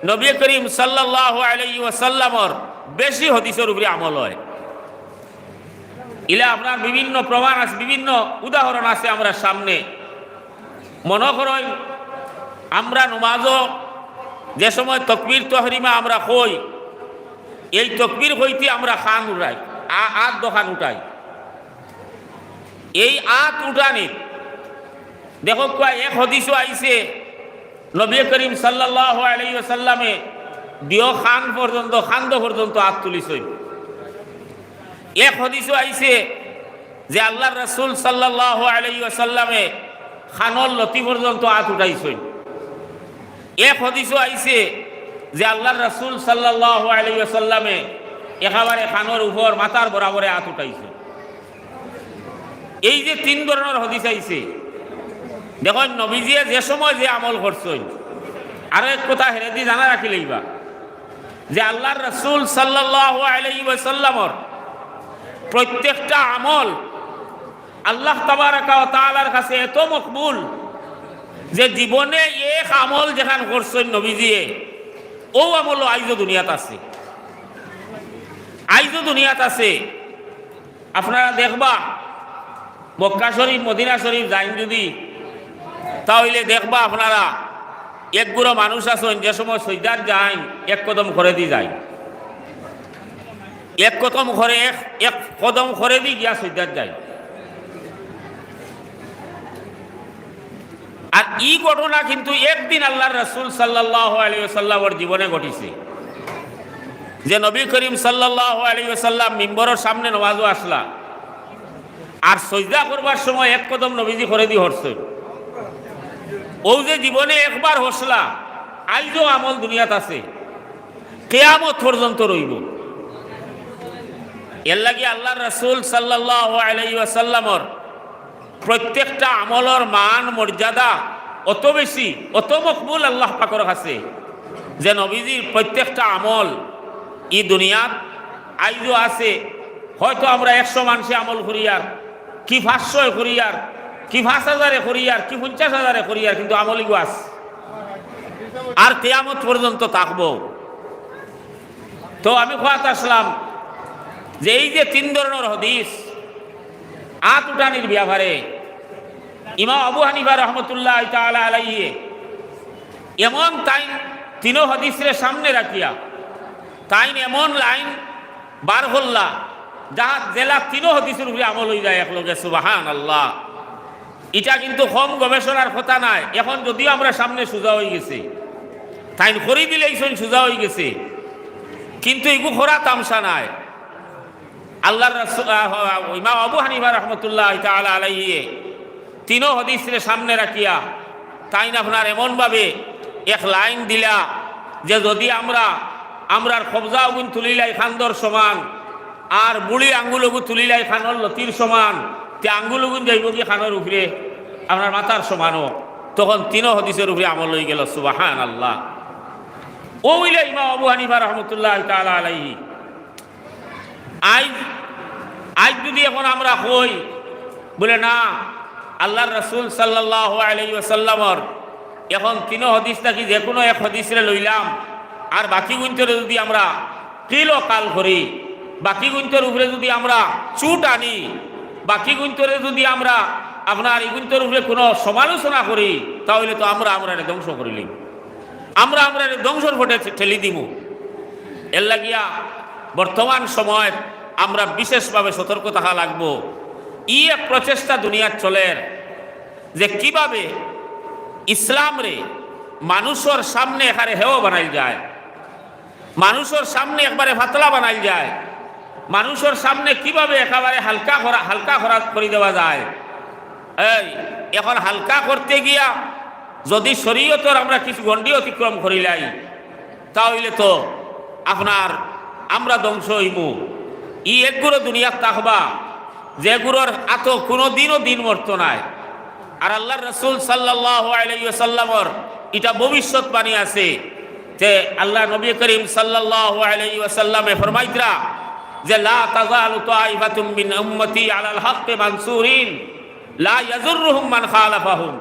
B: নবী করিম সাল্লাল্লাহু আলাইহি ওয়াসাল্লামর বেশি হদিসের উপরে আমল হয়। ইলা আপনার বিভিন্ন প্রমাণ আছে, বিভিন্ন উদাহরণ আছে আমরা সামনে। মনে করেন আমরা নমাজও যে সময় তকবীর তহরিমা আমরা কই, এই তকবীর হইতে আমরা খান উঠাই, আত দোকান উঠাই। এই আত উঠানি দেখো এক হদিসও আইছে নবী করিম সাল্লাল্লাহু আলাইহি ওয়াসাল্লামে দিও খান পর্যন্ত, খান্দ পর্যন্ত আত তুলিছেন। এক হদিসও আইছে যে আল্লাহর রাসূল সাল্লাল্লাহু আলাইহি ওয়াসাল্লামে খানর লতি পর্যন্ত আত উঠাইছেন। এক হদিসও আইছে যে আল্লাহর রাসূল সাল্লাল্লাহু আলাইহি ওয়াসাল্লামে একেবারে খানর উপর মাথার বরাবরে আত উঠাইছেন। এই যে তিন ধরনের হদিস আইছে, দেখুন নবীজিয়ে যে সময় যে আমল করছেন। আরো এক কথা হেরে দিয়ে জানা রাখি লইবা যে আল্লাহর রাসূল সাল্লাল্লাহু আলাইহি ওয়াসাল্লামর প্রত্যেকটা আমল আল্লাহ তাবারাকা ওয়া তাআলার কাছে এত মকবুল যে জীবনে এক আমল যেখান করছেন নবীজিয়ে, ও আমল আইজো দুনিয়াত আছে, আইজো দুনিয়াত আছে। আপনারা দেখবা মক্কা শরীফ, মদিনা শরীফ যাইন যদি, তাহলে দেখবা আপনারা একগুলো মানুষ আছেন যে সময় সৈদার যায় এক কদম করে দি যায়, এক কদম করে দি গিয়া সৈদার যায়। আর এই ঘটনা কিন্তু একদিন আল্লাহর রাসূল সাল্লাল্লাহু আলাইহি ওয়াসাল্লামের জীবনে ঘটিছে, যে নবী করিম সাল্লাল্লাহু আলাইহি ওয়াসাল্লাম মিম্বরের সামনে নামাজও আসলা, আর সজদা করবার সময় এক কদম নবীজি করে দি হরছে। ও যে জীবনে একবার হসলা, আজও আমল দুনিয়াত আছে, কিয়ামত পর্যন্ত রইব। এর লাগি আল্লাহর রাসূল সাল্লাল্লাহু আলাইহি ওয়াসাল্লামর প্রত্যেকটা আমলের মান মর্যাদা অত বেশি, অত মকবুল আল্লাহ পাকের কাছে, যে নবীজির প্রত্যেকটা আমল এই দুনিয়াত আজও আছে। হয়তো আমরা 100 মানুষে আমল করিয়ার, কি 500 করিয়ার, কি 5000 করিয়ার, কি 50,000 করিয়ার, কিন্তু আমল ইগো আছে আর কিয়ামত পর্যন্ত থাকবো। তো আমি কথা আসলাম যে এই যে 3 ধরনের হাদিস আত উঠানির ব্যাপারে ইমাম আবু হানিফা রহমতুল্লাহ তাআলা আলাইহি এমন তাইন 3 হাদিসের সামনে রাখিয়া তাইন এমন লাইন বার হল্লা যা জেলা 3 হাদিসের উপরে আমল হয়ে যায় একলগে। সুবহানাল্লাহ, এটা কিন্তু কম গবেষণার কথা নাই। এখন যদিও আমরা সামনে সোজা হয়ে গেছে, তাইন করি দিলেই সোজা হয়ে গেছে, কিন্তু এগু খরা তামসা নাই। আল্লাহর রাসূল ইমাম আবু হানিফা রহমতুল্লাহ তাআলা আলাইহি 3 হাদিসের সামনে রাখিয়া তাইন আপনার এমনভাবে এক লাইন দিলা যে যদি আমরার কবজা ওগুন তুলিলাই খান্দর সমান, আর বুড়ি আঙ্গুলগু তুলিলাই খানর লতির সমান, তে আঙ্গুলগুন যাইব কি খানোর উপরে আপনার মাথার সমানও, তখন 3 হাদিসের উপরে আমল হয়ে গেল। সুবহানাল্লাহ। ও হইলে ইমাম আবু হানিফা রহমতুল্লাহ তাআলা আলাইহি আজ যদি এখন আমরা কই বলে না আল্লাহর রাসূল সাল্লাল্লাহু আলাইহি ওয়াসাল্লামর এখন 3 হাদিস থাকি যে কোনো এক হাদিসে লইলাম, আর বাকি গুণের যদি আমরা কিল কাল করি, বাকি গুণের উপরে যদি আমরা চুট আনি, বাকি গুণের যদি আমরা আপনার এই গুণের উপরে কোনো সমালোচনা করি, তাহলে তো আমরা ধ্বংস করিলাম, আমরা ধ্বংসর ভোটে ঠেলি দিব। এর লাগিয়া বর্তমান সময় আমরা বিশেষভাবে সতর্ক থাকা লাগবো। ই এক প্রচেষ্টা দুনিয়ার চলের যে কিভাবে ইসলাম রে মানুষের সামনে এখানে হেও বানাইল যায়, মানুষের সামনে একবারে ফাতলা বানাইল যায়, মানুষের সামনে কিভাবে একেবারে হালকা খরা করে দেওয়া যায়। এই এখন হালকা করতে গিয়া যদি শরীয়তের আমরা কিছু গণ্ডি অতিক্রম করিলাই, তাহলে তো আপনার আমরা ধ্বংস হইব। ই একগুলো দুনিয়াত থাকবা যেগুলোর এত কোনো দিনও দিন মরত নাই। আর আল্লাহর রাসূল সাল্লাল্লাহু আলাইহি ওয়াসাল্লামর এটা ভবিষ্যৎবাণী আছে যে আল্লাহ নবী করিম সাল্লাল্লাহু আলাইহি ওয়াসাল্লামে ফরমাইতরা যে লা তাযালু তাইফাতুম মিন উম্মতি আলাল হক্কি মানসুরিন লা ইয়াজুরুহুম মান খালাফাহুম।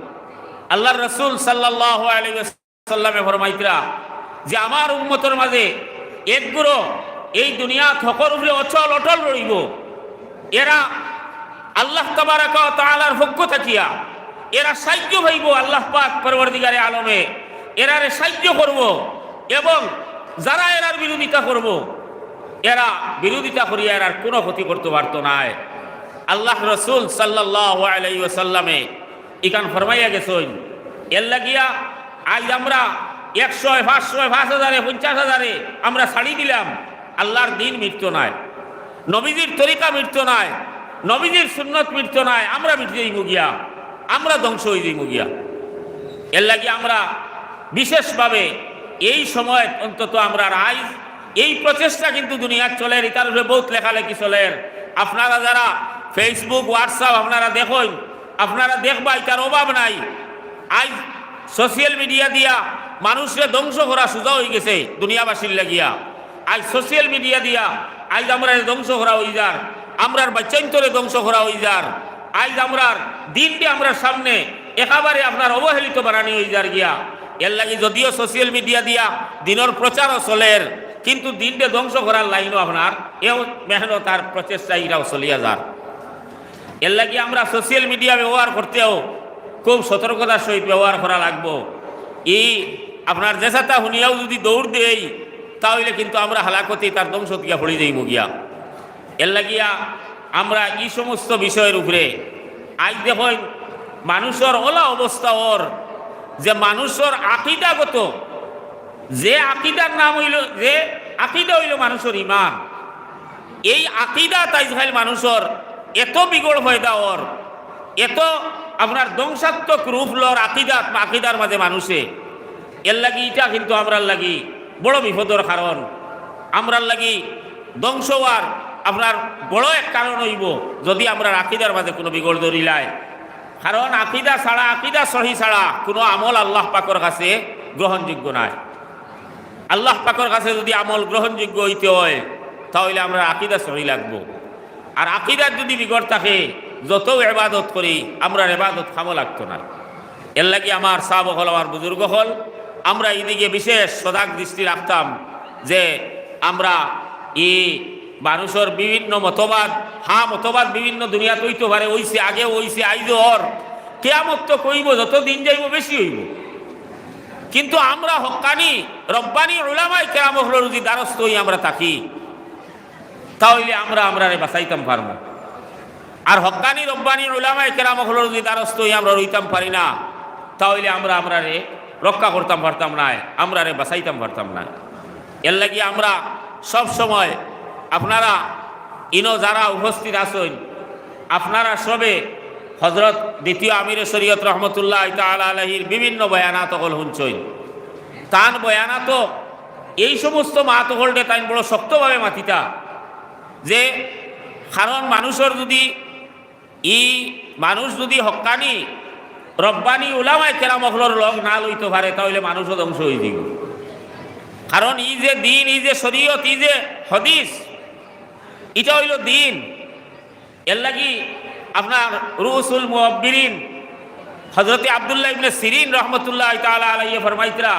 B: আল্লাহর রাসূল সাল্লাল্লাহু আলাইহি ওয়াসাল্লামে ফরমাইতরা যে আমার উম্মতের মাঝে একগুলো এই দুনিয়া থকর উপরে অচল অটল রইব, এরা আল্লাহ তাবারাকা ওয়া তাআলার পক্ষ থাকিয়া এরা সাহায্য হইব আল্লাহ পাক পরবর্তীকারে আলমে, এরারে সাহায্য করব, এবং যারা এরার বিরোধিতা করব এরা বিরোধিতা করিয়া এরার কোনো ক্ষতি করতে পারত নাই। আল্লাহ রাসূল সাল্লাল্লাহু আলাইহি ওয়াসাল্লামে ইকান ফরমাইয়া গেছেন। এর লাগিয়া আজ আমরা 100, 500, 5000, 50,000 আমরা ছাড়ি দিলাম, আল্লাহর দিন মৃত্যু নাই, নবীজির তরিকা মৃত্যু নাই, নবীজির সুন্নত মৃত্যু নাই, আমরা মৃত্যু যাইব গিয়া, আমরা ধ্বংস হয়ে যাইব গিয়া। এর লাগি আমরা বিশেষভাবে এই সময় অন্তত আমরা আজ এই প্রচেষ্টা কিন্তু দুনিয়ার চলের, এটার উপরে বহুত লেখালেখি চলের। আপনারা যারা ফেসবুক হোয়াটসঅ্যাপ আপনারা দেখুন, আপনারা দেখবা এটার অভাব নাই। আজ সোশ্যাল মিডিয়া দিয়া মানুষের ধ্বংস করা সোজা হয়ে গেছে দুনিয়াবাসীর লাগিয়া। আজ সোশ্যাল মিডিয়া দিয়া আজ আমরা ধ্বংস করা হয়ে যার, আমরার বাচ্চান্তরে ধ্বংস করা হয়ে যার, আজ আমরার দিনটি আমরা সামনে একেবারে আপনার অবহেলিত বানানি হয়ে যার গিয়া। এর লাগি যদিও সোশ্যাল মিডিয়া দিয়া দিনের প্রচারও চলের, কিন্তু দিনটা ধ্বংস করার লাইনও আপনার এও মেহনত আর প্রচেষ্টা এরাও চলিয়া যার। এর লাগি আমরা সোশ্যাল মিডিয়া ব্যবহার করতেও খুব সতর্কতার সহিত ব্যবহার করা লাগবো। এই আপনার জেসাতা শুনিয়াও যদি দৌড় দেই তাহলে কিন্তু আমরা হালাকতি তার ধ্বংস দিয়া পড়ে যাইব গিয়া। এর লাগিয়া আমরা এই সমস্ত বিষয়ের উপরে আজ দেখুন মানুষের ওলা অবস্থা ওর যে মানুষের আকিদাগত যে আকিদার নাম হইল যে আকিদা হইল মানুষের ইমান, এই আকিদা তাই ভাই মানুষের এত বিগড় হয়ে ওর এত আপনার ধ্বংসাত্মক রূপ লর আকিদার মাঝে মানুষে এর লাগি এটা কিন্তু আমরার লাগি বড় বিপদর কারণ, আমরার লাগি ধ্বংস হওয়ার আপনার বড় এক কারণ হইব যদি আমরা আকিদার মাঝে কোনো বিগড় ধরিলায়। কারণ আকিদা ছাড়া আকিদা সহি ছাড়া কোনো আমল আল্লাহ পাকর কাছে গ্রহণযোগ্য নয়। আল্লাহ পাকর কাছে যদি আমল গ্রহণযোগ্য হইতে হয় তাহলে আমরা আকিদা সহি লাগবো। আর আকিদার যদি বিগড় থাকে যত এবাদত করি আমরা এবাদত খামো লাগতো না। এর লাগি আমার সাহাব হল আমার বুজুর্গ হল আমরা এইদিকে বিশেষ সজাগ দৃষ্টি রাখতাম যে আমরা এই মানুষের বিভিন্ন মতবাদ মতবাদ বিভিন্ন দুনিয়াতে হইতে পারে, হইছে আগে হইছে আইজ ওর কেয়ামত তো কইব যত দিন যাইব বেশি হইব। কিন্তু আমরা হক্কানি রব্বানি উলামায়ে কেরাম হলো যদি দ্বারস্থ হই আমরা থাকি তাহলে আমরা বাঁচাইতাম পারবো। আর হক্কানি রব্বানি উলামায়ে কেরাম হলো যদি দ্বারস্থ হই আমরা রইতাম পারি না তাহলে আমরা রক্ষা করতাম পারতাম না, আমরা বাঁচাইতাম পারতাম না। এর লাগি আমরা সব সময় আপনারা ইনো যারা উপস্থিত আছেন আপনারা সবে হজরত দ্বিতীয় আমিরে শরীয়ত রহমতুল্লাহ তাআলা আলাইহির বিভিন্ন বয়ানাত হল শুনছেন। তান বয়ানাত এই সমস্ত মাত হলডে তাই বড় শক্তভাবে মাতিতা যে কারণ মানুষের যদি মানুষ যদি হক্কানি রব্বানি উলামায়ে কেরাম হলর লগ না লইতে পারে তাহলে মানুষও ধ্বংস হয়ে যাব। কারণ এই যে দিন এই যে শরীয়ত এই যে হাদিস এটা হইল দিন। এর লাগি আপনার রুসুল মুআব্বিরিন হযরতে আব্দুল্লাহ ইবনে সিরিন রাহমাতুল্লাহ তাআলা আলাইহি ফরমাইতরা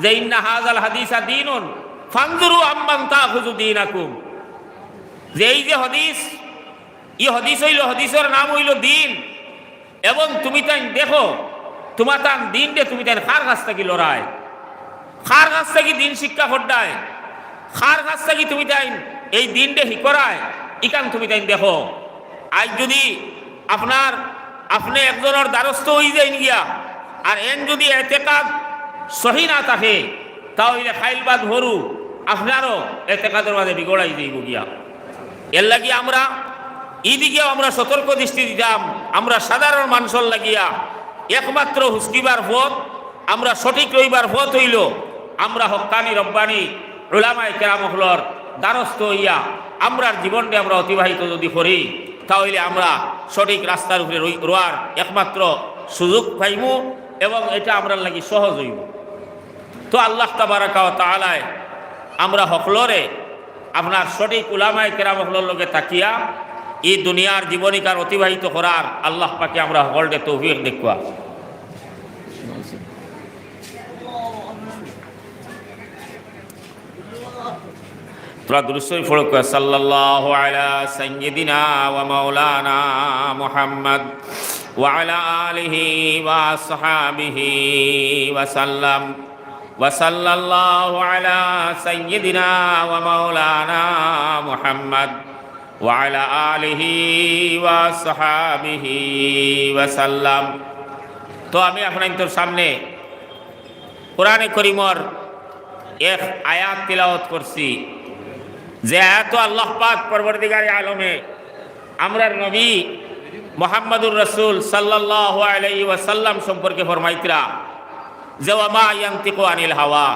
B: যে ইন্না হাযাল হাদিসা দীনুন ফানজুরু আম্মান তাখুযু দীনাকুম, যে এই যে হাদিস এই হাদিস হইল হাদিসের নাম হইল দিন এবং তুমি তাই দেখো তোমার তার দিন দে তুমি তাই খার কাছ থেকে লড়াই খার কাছ থেকে দিন শিক্ষা ফড্ডায় খার কাছ থেকে তুমি তাই এই দিন দে হিকরায় ইকান তুমি তাই দেখো। আজ যদি আপনি একজনের দ্বারস্থ হয়ে যাই গিয়া আর এন যদি এতেকাদ সহি না থাকে তাহলে খাইলবাদ ভরু আপনারও এতেকাদের মাঝে বিগড়াই যাইব গিয়া। এর লাগি আমরা এইদিকেও আমরা সতর্ক দৃষ্টি দিতাম আমরা সাধারণ মানুষের লাগিয়া একমাত্র হুসকিবার পথ আমরা সঠিক রইবার পথ হইল আমরা হক্কানি রব্বানি উলামায়ে কেরাম হলর দ্বারস্থ হইয়া আমরার জীবনকে আমরা অতিবাহিত যদি করি তাহলে আমরা সঠিক রাস্তার উপরে রোয়ার একমাত্র সুযোগ পাইমু এবং এটা আমরার লাগি সহজ হইব। তো আল্লাহ তাবারাকা ওয়া তাআলা আমরা হকলরে আপনার সঠিক উলামায়ে কেরাম হলর লগে তাকিয়া এই দুনিয়ার জীবনিকার অতিবাহিত করার আল্লাহ পাকে আমরা হলডে তৌফিক দেখবা। তোরা দুরূদ পড়ো সাল্লাল্লাহু আলা সাইয়্যিদিনা ওয়া মাওলানা মুহাম্মদ ওয়া আলা আলিহি ওয়া আসহাবিহি ওয়া সাল্লাম ওয়া সাল্লাল্লাহু আলা সাইয়্যিদিনা ওয়া মাওলানা মুহাম্মদ ওয়া আলা আলিহি ওয়া আসহাবিহি ওয়া সাল্লাম। তো আমি আপনাদের সামনে কোরআনে কারীমর এক আয়াত তিলাওয়াত করছি যে আয়াত আল্লাহ পাক পরবর্তীকারে আলমে আমরার নবী মুহাম্মদুর রাসূল সাল্লাল্লাহু আলাইহি ওয়াসাল্লাম সম্পর্কে ফরমাইতরা যে ওয়া মা ইয়ানতিকু আনিল হাওয়া,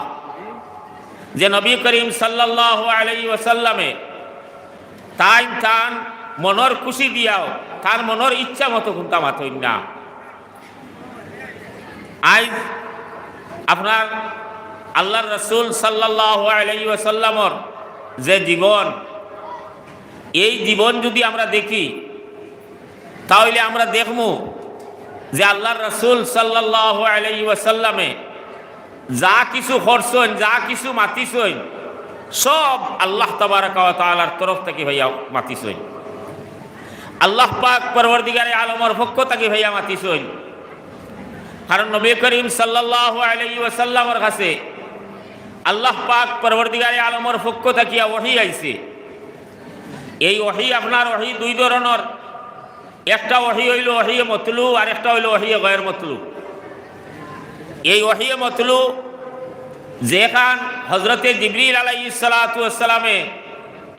B: যে নবী করিম সাল্লাল্লাহু আলাইহি ওয়াসাল্লামে তান মনের খুশি দিয়াও তার মনের ইচ্ছা মতো কোনটা মাতইন না। আজ আপনার আল্লাহর রাসূল সাল্লাল্লাহু আলাইহি ওয়াসাল্লামর যে জীবন এই জীবন যদি আমরা দেখি তাহলে আমরা দেখবো যে আল্লাহর রাসূল সাল্লাল্লাহু আলাইহি ওয়াসাল্লামে যা কিছু করছেন যা কিছু মাতিছেন সব আল্লাহ তাবারাকা ওয়া তাআলার তরফ থেকে ভাইয়া মাতিছেন। আল্লাহ পাক পরবর্তীকারে আলমের পক্ষ থেকে ভাইয়া মাতিছেন। কারণ নবী করিম সাল্লাল্লাহু আলাইহি ওয়াসাল্লামের কাছে আল্লাহ পাক পরবর্তীকারে আলমের পক্ষ থাকিয়া ওহী আইছে। এই ওহী আপনার ওহী দুই ধরনের, একটা ওহী হইল ওহী মতলু আর একটা হইল ওহী গয়র মতলু। এই ওহী মতলু যেখান হজরতে জিবরিল আলাইহিস সালাতু ওয়াস সালামে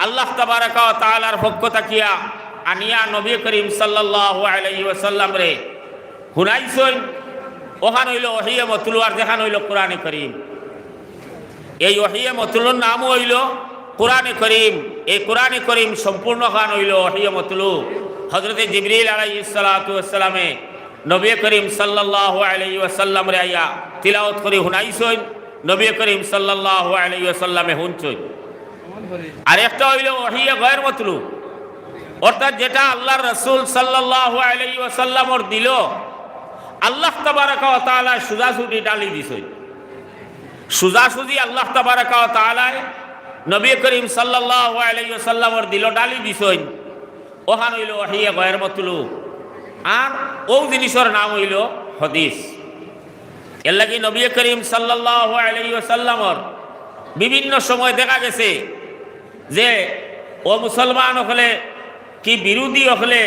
B: আল্লাহ তাবারাকা ওয়া তাআলার পক্ষ থাকিয়া আনিয়া নবী করিম সাল্লাল্লাহু আলাইহি ওয়াসাল্লাম রে শুনাইছেন, ওখান হইল ওহী মতলু আর যেখান হইল কোরআনে করিম। এই ওহী মতলুর নাম হইল কোরআনে করিম। এই কোরআনে করিম সম্পূর্ণ খান হইল ওহী মতলু। হজরতে জিবরিল আলাইহিস সালাতু ওয়াস সালামে নবী করিম সাল্লাল্লাহু আলাইহি ওয়াসাল্লাম রে আইয়া তিলাওয়াত করে শুনাইছেন, নবী করিম সাল্লাল্লাহু আলাইহি ওয়াসাল্লামে শুনছেন। আর একটা হইল ওহী গয়র মতলু, অর্থাৎ যেটা আল্লাহর রাসূল সাল্লাল্লাহু আলাইহি ওয়াসাল্লামর দিল আল্লাহ তাবারাকা ওয়া তাআলা সোজাসুজি ডালি দিছেন। সোজাসুজি আল্লাহ তাবারাকা ওয়া তাআলা নবী করিম সাল্লাল্লাহু আলাইহি ওয়াসাল্লামর দিল ডালি দিছেন, ওখান হইল ওহী গয়র মতলু। আর ও জিনিসের নাম হইল হাদিস। এর লাগি নবী করিম সাল্লাল্লাহু আলাইহি ওয়াসাল্লামর বিভিন্ন সময় দেখা গেছে যে ও মুসলমান হলে কি বিরোধী হলে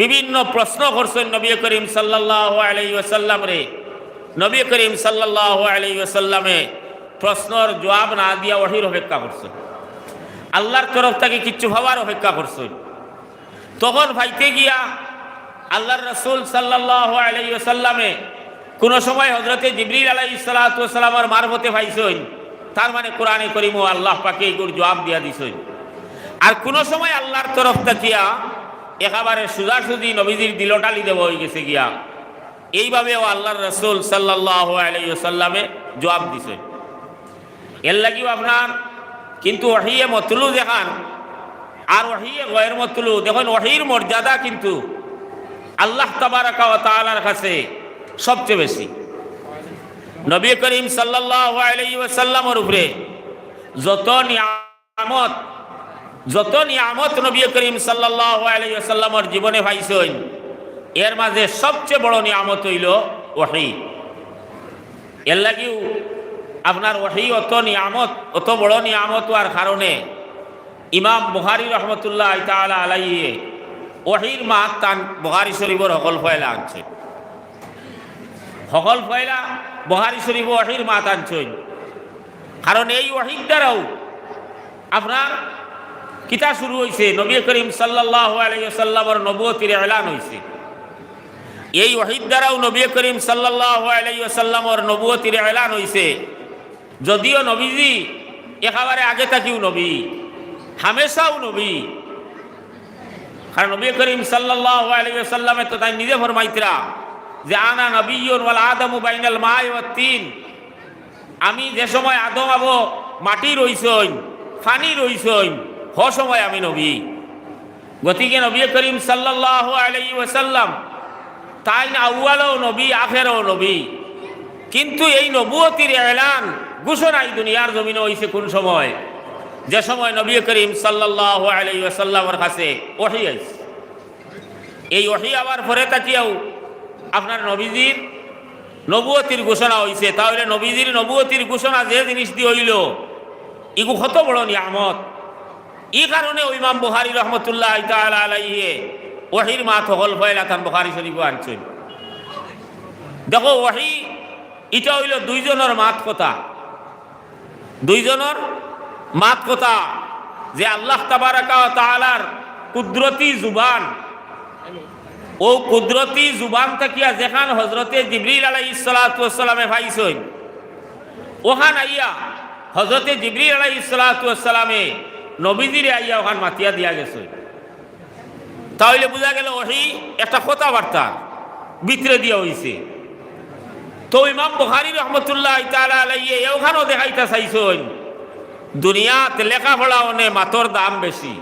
B: বিভিন্ন প্রশ্ন করছেন নবী করিম সাল্লাল্লাহু আলাইহি ওয়াসাল্লাম রে। নবী করিম সাল্লাল্লাহু আলাইহি ওয়াসাল্লামে প্রশ্নর জবাব না দিয়া ওহীর অপেক্ষা করছেন, আল্লাহর তরফ থেকে কিচ্ছু ভাবার অপেক্ষা করছেন। তখন ভাইতে গিয়া আল্লাহর রাসূল সাল্লাল্লাহু আলাইহি ওয়াসাল্লামে কোন সময় হযরতে জিবরিল আলাইহিস সালাতু ওয়াস সালামের মারফতে পাইছেন, তার মানে কোরআনে করিম ও আল্লাহ পাকে এইগুর জবাব দিয়া দিছেন। আর কোন সময় আল্লাহর তরফ থাকিয়া একেবারে সোজাসুজি নবীজির দিলটালি দেব হয়ে গেছে গিয়া, এইভাবেও আল্লাহর রাসূল সাল্লাল্লাহু আলাইহি ওয়াসাল্লামে জবাব দিছেন। এর লাগিও আপনার কিন্তু ওহী মতলু দেখান আর ওহী গয়র মতলু দেখুন, ওহীর মর্যাদা কিন্তু আল্লাহ তাবারাকা ওয়া তাআলার কাছে সবচেয়ে বেশি। নবী করিম সাল্লাল্লাহু আলাইহি ওয়াসাল্লামের উপরে যত নিয়ামত নবী করিম সাল্লাল্লাহু আলাইহি ওয়াসাল্লামের জীবনে পাইছেন, এর মাঝে সবচেয়ে বড় নিয়ামত হইল ওহী। এর লাগিও আপনার ওহী অত বড় নিয়ামত হওয়ার কারণে ইমাম বুখারী রহমতুল্লাহ তাআলা আলাইহি ওহীর মাত তান বুখারী শরীফের সকল ফয়লা আনছে, সকল ফয়লা বুখারী শরীফ ওহীর মাত আনছেন। কারণ এই ওহীর দ্বারাও আপনার কিতা শুরু হয়েছে, নবী করিম সাল্লাল্লাহু আলাইহি ওয়াসাল্লামের নবুয়তির এলান হয়েছে। এই ওহীর দ্বারাও নবী করিম সাল্লাল্লাহু আলাইহি ওয়াসাল্লামের নবুয়তির এলান হয়েছে। যদিও নবীজি একেবারে আগে থাকিও নবী, হামেশাও নবী। কারণ নবী করিম সাল্লাল্লাহু আলাইহি ওয়াসাল্লামে তো তাই নিজে ফরমাইতরা যে আনা নবিয়্যুন ওয়াল আদমু বাইনাল মাই ওয়াত তিন, আমি যে সময় আদম আবো মাটি রইছই পানি রইছই হ সময় আমি নবী। গতিকে নবী করিম সাল্লাল্লাহু আলাইহি ওয়াসাল্লাম তাই না আউয়ালও নবী আখেরও নবী। কিন্তু এই নবুয়তির এলান ঘোষণা এই দুনিয়ার জমিনে হইছে কোন সময়, যে সময় নবী করিম সাল্লাল্লাহু আলাইহি ওয়াসাল্লামের কাছে ওহী আইছে। এই ওহী আবার পরে তাকিয়াও আপনার নবীজির নবুয়তির ঘোষণা হইছে। তাহলে নবীজির নবুয়তির ঘোষণা যে জিনিস দিয়ে হইল ইগু কত বড় নিয়ামত। এই কারণে ইমাম বুখারী রহমতুল্লাহ তাআলা আলাইহি ওহীর মাত হল ফয়লা তান বুখারী শরীফ আনছেন। দেখো ওহী এটা হইল দুইজনের মাত কথা, দুইজনের মাত কথা যে আল্লাহ তাবারাকা ওয়া তাআলার কুদরতি জুবান, ও কুদরতি জুবান থাকিয়া যেখান হজরতে জিবরিল আলাইহিস সালাতু ওয়াস সালামে পাইছেন, ওখান আইয়া হজরতে জিবরিল আলাইহিস সালাতু ওয়াস সালামে নবীজিরে আইয়া ওখান মাতিয়া দিয়া গেছে। তাহলে বোঝা গেল ওহী একটা কথাবার্তা ভিতরে দিয়া হইছে। তো ইমাম বুখারী রহমতুল্লাহ তাআলা আলাইহি ওখানেও দেখাইতে চাইছেন দুনিয়াতে লেখাপড়া অনে মাতর দাম বেশি,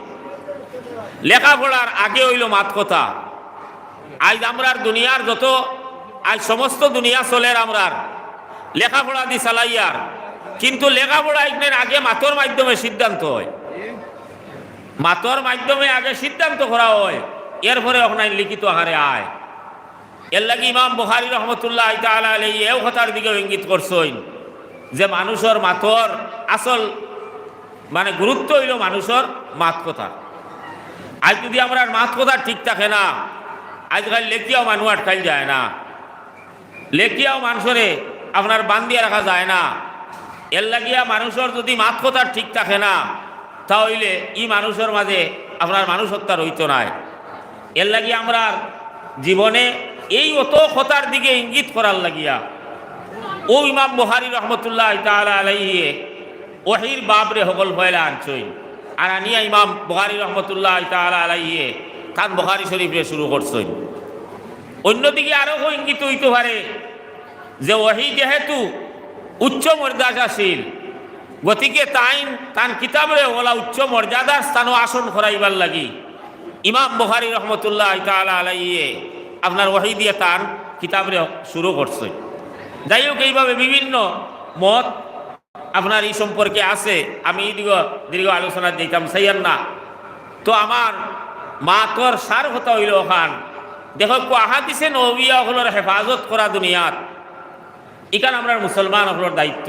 B: লেখাপড়ার আগে হইল মাত কথা। আজ আমরার দুনিয়ার যত আজ সমস্ত দুনিয়া চলের আমরার লেখাপড়া দি চালাইয়ার, কিন্তু লেখাপড়া এখানে আগে মাতর মাধ্যমে সিদ্ধান্ত হয়, মাতর মাধ্যমে আগে সিদ্ধান্ত করা হয়, এরপরে ওখানে লিখিত আকারে আয়। এর লাগি ইমাম বুখারী রহমতুল্লাহ তাআলা আলাইহি এই কথার দিকে ইঙ্গিত করছেন যে মানুষের মাতর আসল মানে গুরুত্ব হইল মানুষের মাত কথা। আজ যদি আমরা মাত কথা ঠিক থাকে না, আজকাল লেখিয়াও মানুষ আটকাল যায় না, লেখিয়াও মানুষরে আপনার বান্ধিয়া রাখা যায় না। এর লাগিয়া মানুষের যদি মাত কথা ঠিক থাকে না, তাহলে ই মানুষের মাঝে আপনার মানুষত্বা রইত নাই। এর লাগিয়া আমরা জীবনে এই অত কথার দিকে ইঙ্গিত করার লাগিয়া ও ইমাম বুখারী রহমতুল্লাহ তাআলা আলাইহি ওহির বাবরে সকল ফয়লা আনছই, আর আনিয়া ইমাম বুখারী রহমতুল্লাহ তাআলা আলাইহি খান বুখারী শরীফে শুরু করছেন। অন্যদিকে আরও ইঙ্গিত হইতে পারে যে ওহি যেহেতু উচ্চ মর্যাদাশীল, গতিকে তান কিতাবরে ওলা উচ্চ মর্যাদার স্থান আসন করাইবার লাগি ইমাম বুখারী রহমতুল্লাহ তাআলা আলাইহি আপনার ওহি দিয়ে তান কিতাবরে শুরু করছে। যাই হোক, এইভাবে বিভিন্ন মত আপনার এই সম্পর্কে আছে, আমি দীর্ঘ আলোচনা দিতাম চাইয়ার না। তো আমার মাতর সার কথা হইল ওখান দেখো আহাদিসে নববিয়া হলোর হেফাজত করা দুনিয়াত, এখানে আমরা মুসলমান হলোর দায়িত্ব,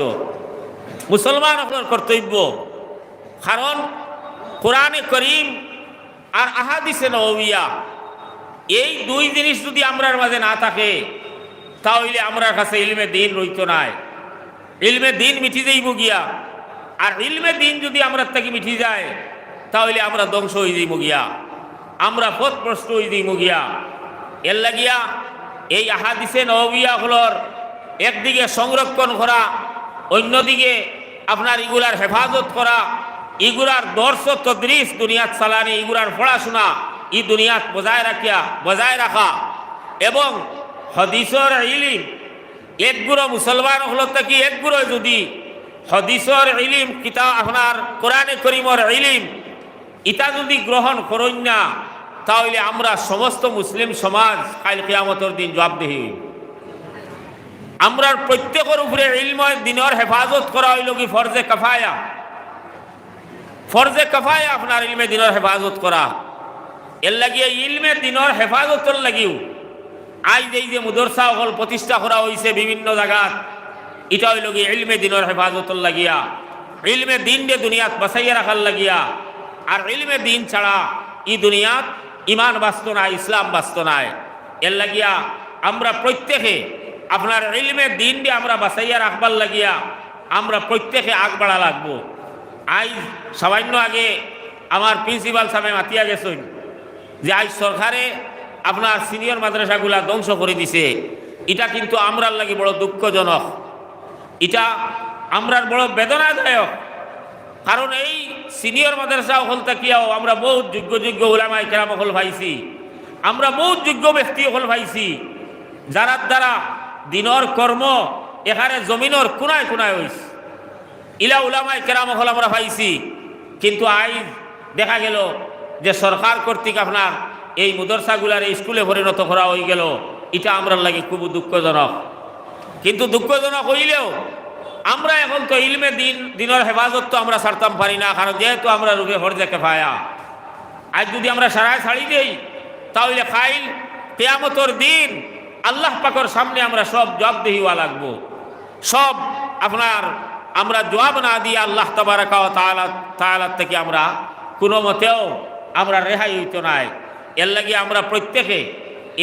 B: মুসলমান হলোর কর্তব্য। কারণ কোরআনে করিম আর আহাদিসে নববিয়া এই দুই জিনিস যদি আমরার মাঝে না থাকে, তাহলে আমরার কাছে ইলমে দিন রইত নাই, ইলমে দিন মিটি যাইব গিয়া। আর ইলমে দিন যদি আমরা থেকে মিটি যায়, তাহলে আমরা ধ্বংস হয়ে যাইব গিয়া, আমরা পথভ্রষ্ট হয়ে যাইব গিয়া। এর লাগিয়া এই আহাদিসে নববিয়া হলোর একদিকে সংরক্ষণ করা, অন্যদিকে আপনার ইগুলার হেফাজত করা, ইগুলার দর্শ তদরিস দুনিয়াত চালানি, ইগুলার পড়াশোনা ই দুনিয়াত বজায় রাখা, এবং হদিসর ইলিম একগুড়ো মুসলমান হল থাকি একগুড়ো যদি হদিসর ইলিম কিতাব আপনার কোরআনে করিমর ইলিম ইটা যদি গ্রহণ করেন না, তাহলে আমরা সমস্ত মুসলিম সমাজ কাল কিয়ামতের দিন জবাবদিহি। আমরা প্রত্যেকের উপরে ইলম দিনের হেফাজত করা হইল কি ফরজে কাফায়া, ফরজে কাফায়া আপনার ইলমে দিনের হেফাজত করা। এর লাগিয়ে ইলমে দিনের হেফাজতর লাগিও আজ এই যে মুদরসা হল প্রতিষ্ঠা করা হয়েছে বিভিন্ন জায়গাত, এটা হইল কি ইলমে দিনের হেফাজতর লাগিয়া, ইলমে দিন দিয়ে দুনিয়াত বাঁচাইয়া রাখার লাগিয়া। আর ইলমে দিন ছাড়া ই দুনিয়াত ইমান বাঁচত না, ইসলাম বাঁচত নাই। এর লাগিয়া আমরা প্রত্যেকে আপনার ইলমে দিন দিয়ে আমরা বাঁচাইয়া রাখবার লাগিয়া আমরা প্রত্যেকে আগ বাড়া লাগবো। আজ সামান্য আগে আমার প্রিন্সিপাল সাহেব মাতিয়া গেছেন যে আজ সরকারে আপনার সিনিয়র মাদ্রাসাগুলা ধ্বংস করে দিছে। এটা কিন্তু আমরার লাগি বড় দুঃখজনক, এটা আমরার বড় বেদনাদায়ক। কারণ এই সিনিয়র মাদ্রাসা হল তাকিয়াও আমরা বহুত যোগ্য উলামায়ে কেরাম হল পাইছি, আমরা বহুত যোগ্য ব্যক্তি হল পাইছি, যারার দ্বারা দিনর কর্ম এখানে জমিনের কোনায় কোনায় হয়েছে, ইলা উলামায়ে কেরাম হল আমরা পাইছি। কিন্তু আজ দেখা গেল যে সরকার কর্তৃক আপনার এই মুদরসাগুলার এই স্কুলে পরিণত করা হয়ে গেল, এটা আমরা লাগে খুব দুঃখজনক। কিন্তু দুঃখজনক হইলেও আমরা এখন তো ইলমে দিনের হেফাজত তো আমরা ছাড়তাম পারি না, কারণ যেহেতু আমরা রূপে ফরজে কিফায়া। আজ যদি আমরা সারায় ছাড়ি দেই, তাহলে খাইল কিয়ামতের দিন আল্লাহ পাকের সামনে আমরা সব জবাবদিহি হওয়া লাগবো। সব আপনার আমরা জবাব না দিয়ে আল্লাহ তাবারাকা ওয়া তাআলা থেকে আমরা কোনো মতেও আমরা রেহাই হইতো নাই। এর লাগে আমরা প্রত্যেকে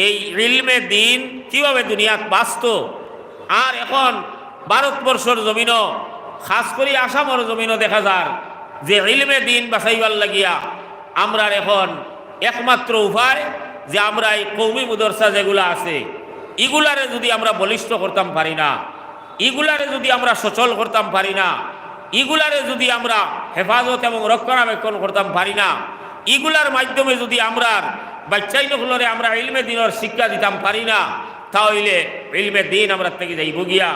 B: এই ইলমে দিন কীভাবে দুনিয়াত বাঁচত, আর এখন ভারতবর্ষের জমিনও খাস করে আসামের জমিনও দেখা যায় যে ইলমে দিন বাঁচাইবার লাগিয়া আমরা এখন একমাত্র উপায় যে আমরা এই কৌমি মুদরসা যেগুলো আছে এগুলারে যদি আমরা বলিষ্ঠ করতাম পারি না, এগুলারে যদি আমরা সচল করতাম পারি না, এগুলারে যদি আমরা হেফাজত এবং রক্ষণাবেক্ষণ করতাম পারি না, এগুলার মাধ্যমে যদি আমরা বাচ্চাইনগুলোরে আমরা ইলমে দিনের শিক্ষা দিতাম পারি না, তাহলে ইলমে দিন আমরা থেকে যাইব গিয়া।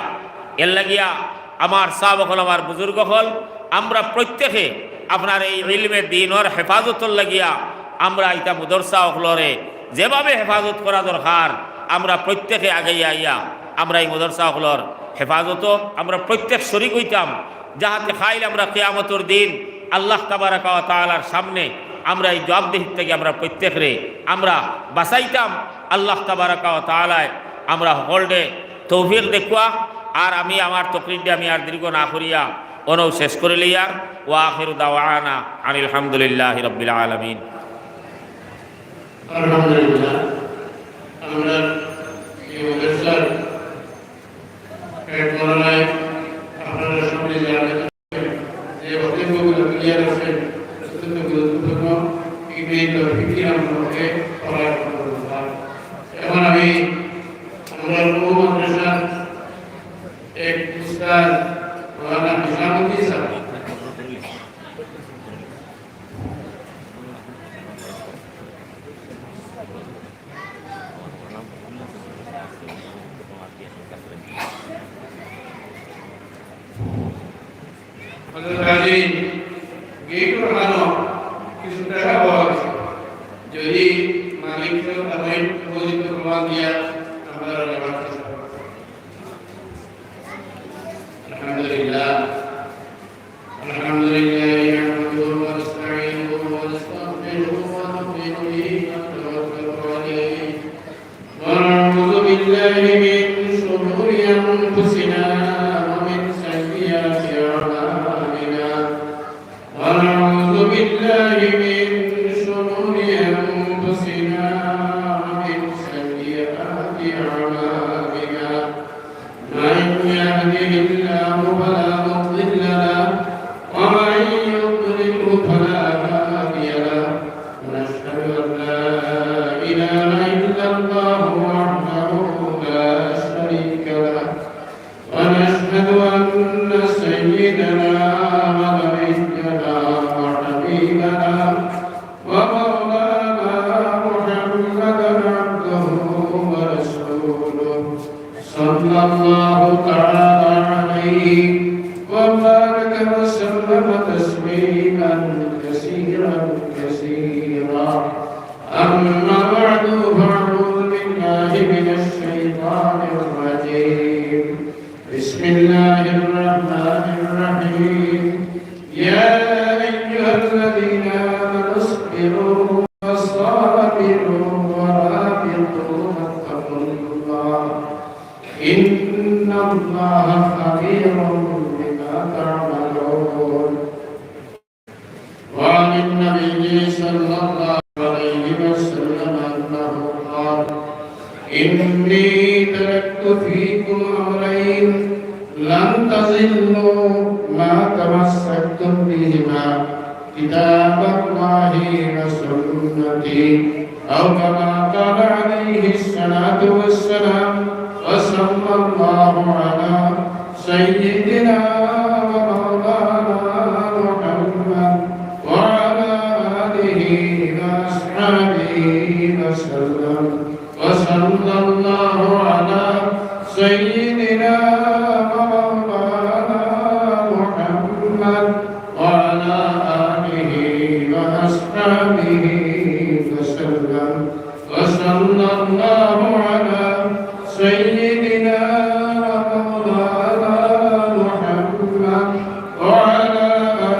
B: এর লাগিয়া আমার সাহাবা হল, আমার বুজুর্গ হল, আমরা প্রত্যেকে আপনার এই ইলমে দিনের হেফাজতর লাগিয়া আমরা এটা মুদরসা হলরে যেভাবে হেফাজত করা দরকার আমরা প্রত্যেকে আগে আইয়া আমরা এই মুদরসা হলর হেফাজত আমরা প্রত্যেক শরীক হইতাম, যাহাতে খাইল আমরা কিয়ামতের দিন আল্লাহ তাবারাকা ওয়া তাআলার সামনে আমরা এই জবাবদিহির থেকে আমরা প্রত্যেকরে আমরা বাঁচাইতাম আল্লাহ তাবারাকা ওয়া তাআলায় আমরা সকলকে তৌফিক দেখুয়া। আর আমি আমার তকরিরটা আমি আর দীর্ঘ না করিয়া অনৌ শেষ করে লইয়া ওয়া আখিরু দাওয়ানা আনিল হামদুলিল্লাহি রাব্বিল আলামিন।
D: আলহামদুলিল্লাহ, আমরা এই মাদ্রাসার এক মৌলানায় আপনারা সকলে জানেন যে বক্তব্যগুলো ক্লিয়ার আছে, অত্যন্ত গুরুত্বপূর্ণ। এই তৌফিকই আমাকে করার কথা। এখন আমি আমরা মাদ্রাসার এক উস্তাদ মৌলানা নিজামুদ্দিন সাহেব গেট বানানো কিছু টাকা পাওয়া গেছে। যদি মালিক উপযুক্ত প্রমাণ দিয়া আমরা আলহামদুলিল্লাহ আলহামদুলিল্লাহ নাহমাদুহু ওয়া নাস্তাঈনুহু ওয়া নাস্তাগফিরুহু ওয়া নু'মিনু বিহি ওয়া নাতাওয়াক্কালু আলাইহি ওয়া না'উযু বিল্লাহি মিন শুরুরি আনফুসিনা ওয়া মিন সাইয়্যাতি আ'মালিনা ওয়া না'উযু বিল্লাহি মিন শুরুরি আনফুসিনা ওয়া মিন সাইয়্যাতি আ'মালিনা من يهده الله فلا مضل له ومن يضلله فلا هادي له ونشهد ان لا اله الا الله وحده لا شريك له ونشهد ان سيدنا ونبينا وحبيبنا ومولانا محمدا عبده ورسوله صلى الله تعالى عليه وبارك وسلم تسليما كثيرا كثيرا. أما بعد فأعوذ بالله من الشيطان الرجيم. بسم الله الرحمن الرحيم. يا أيها الذين آمنوا اصبروا وصابروا ورابطوا واتقوا الله إن الله خبير بما تعملون. وعن النبي صلى الله عليه وسلم أنه قال إني تركت فيكم أمرين لن تضلوا ما تمسكتم بهما كتاب الله وسنتي أو كما قال عليه الصلاة والسلام. وصلى الله على سيدنا ومولانا محمد وعلى آله وأصحابه وسلم. وصلى الله على سيدنا ومولانا محمد وعلى آله وأصحابه وسلم. وصلى الله على سيدنا ومولانا محمد وعلى